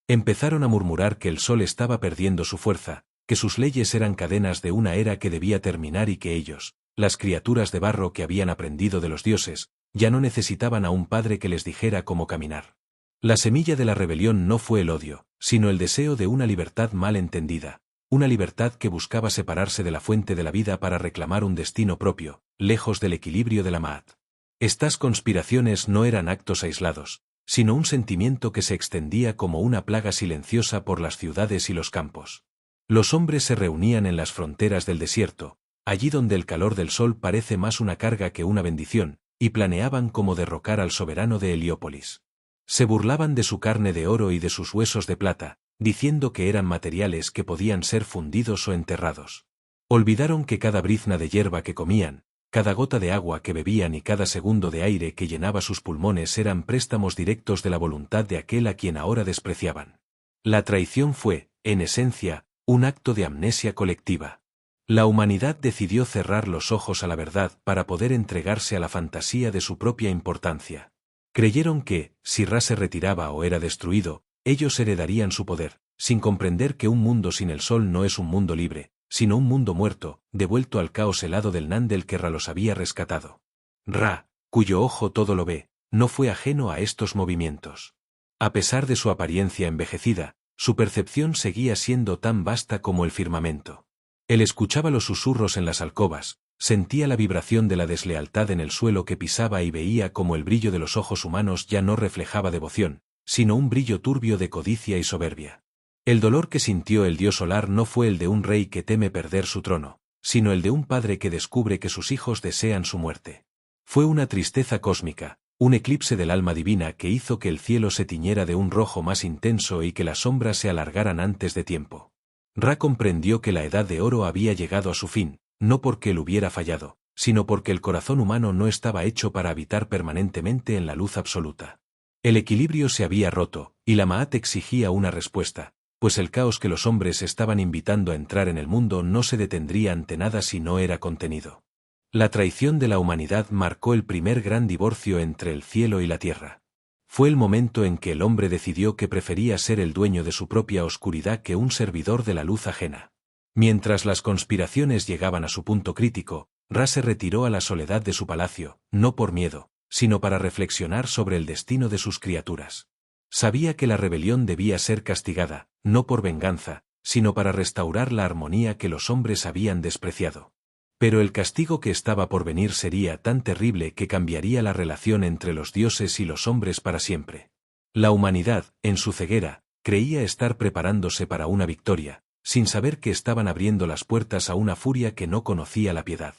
Empezaron a murmurar que el sol estaba perdiendo su fuerza, que sus leyes eran cadenas de una era que debía terminar y que ellos, las criaturas de barro que habían aprendido de los dioses, ya no necesitaban a un padre que les dijera cómo caminar. La semilla de la rebelión no fue el odio, sino el deseo de una libertad mal entendida, una libertad que buscaba separarse de la fuente de la vida para reclamar un destino propio, lejos del equilibrio de la Ma'at. Estas conspiraciones no eran actos aislados, sino un sentimiento que se extendía como una plaga silenciosa por las ciudades y los campos. Los hombres se reunían en las fronteras del desierto, allí donde el calor del sol parece más una carga que una bendición, y planeaban cómo derrocar al soberano de Heliópolis. Se burlaban de su carne de oro y de sus huesos de plata, diciendo que eran materiales que podían ser fundidos o enterrados. Olvidaron que cada brizna de hierba que comían, cada gota de agua que bebían y cada segundo de aire que llenaba sus pulmones eran préstamos directos de la voluntad de aquel a quien ahora despreciaban. La traición fue, en esencia, un acto de amnesia colectiva. La humanidad decidió cerrar los ojos a la verdad para poder entregarse a la fantasía de su propia importancia. Creyeron que, si Ra se retiraba o era destruido, ellos heredarían su poder, sin comprender que un mundo sin el sol no es un mundo libre, sino un mundo muerto, devuelto al caos helado del Nan del que Ra los había rescatado. Ra, cuyo ojo todo lo ve, no fue ajeno a estos movimientos. A pesar de su apariencia envejecida, su percepción seguía siendo tan vasta como el firmamento. Él escuchaba los susurros en las alcobas, sentía la vibración de la deslealtad en el suelo que pisaba y veía cómo el brillo de los ojos humanos ya no reflejaba devoción, sino un brillo turbio de codicia y soberbia. El dolor que sintió el dios solar no fue el de un rey que teme perder su trono, sino el de un padre que descubre que sus hijos desean su muerte. Fue una tristeza cósmica, un eclipse del alma divina que hizo que el cielo se tiñera de un rojo más intenso y que las sombras se alargaran antes de tiempo. Ra comprendió que la edad de oro había llegado a su fin, no porque él hubiera fallado, sino porque el corazón humano no estaba hecho para habitar permanentemente en la luz absoluta. El equilibrio se había roto, y la Ma'at exigía una respuesta, pues el caos que los hombres estaban invitando a entrar en el mundo no se detendría ante nada si no era contenido. La traición de la humanidad marcó el primer gran divorcio entre el cielo y la tierra. Fue el momento en que el hombre decidió que prefería ser el dueño de su propia oscuridad que un servidor de la luz ajena. Mientras las conspiraciones llegaban a su punto crítico, Ra se retiró a la soledad de su palacio, no por miedo, sino para reflexionar sobre el destino de sus criaturas. Sabía que la rebelión debía ser castigada, no por venganza, sino para restaurar la armonía que los hombres habían despreciado. Pero el castigo que estaba por venir sería tan terrible que cambiaría la relación entre los dioses y los hombres para siempre. La humanidad, en su ceguera, creía estar preparándose para una victoria, sin saber que estaban abriendo las puertas a una furia que no conocía la piedad.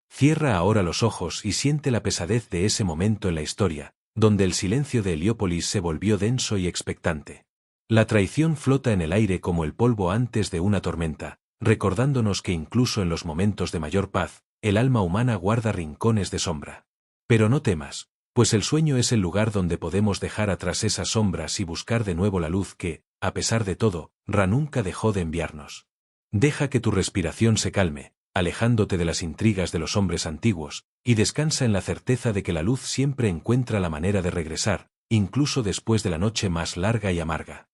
Cierra ahora los ojos y siente la pesadez de ese momento en la historia, donde el silencio de Heliópolis se volvió denso y expectante. La traición flota en el aire como el polvo antes de una tormenta, recordándonos que incluso en los momentos de mayor paz, el alma humana guarda rincones de sombra. Pero no temas, pues el sueño es el lugar donde podemos dejar atrás esas sombras y buscar de nuevo la luz que, a pesar de todo, Ra nunca dejó de enviarnos. Deja que tu respiración se calme, alejándote de las intrigas de los hombres antiguos, y descansa en la certeza de que la luz siempre encuentra la manera de regresar, incluso después de la noche más larga y amarga.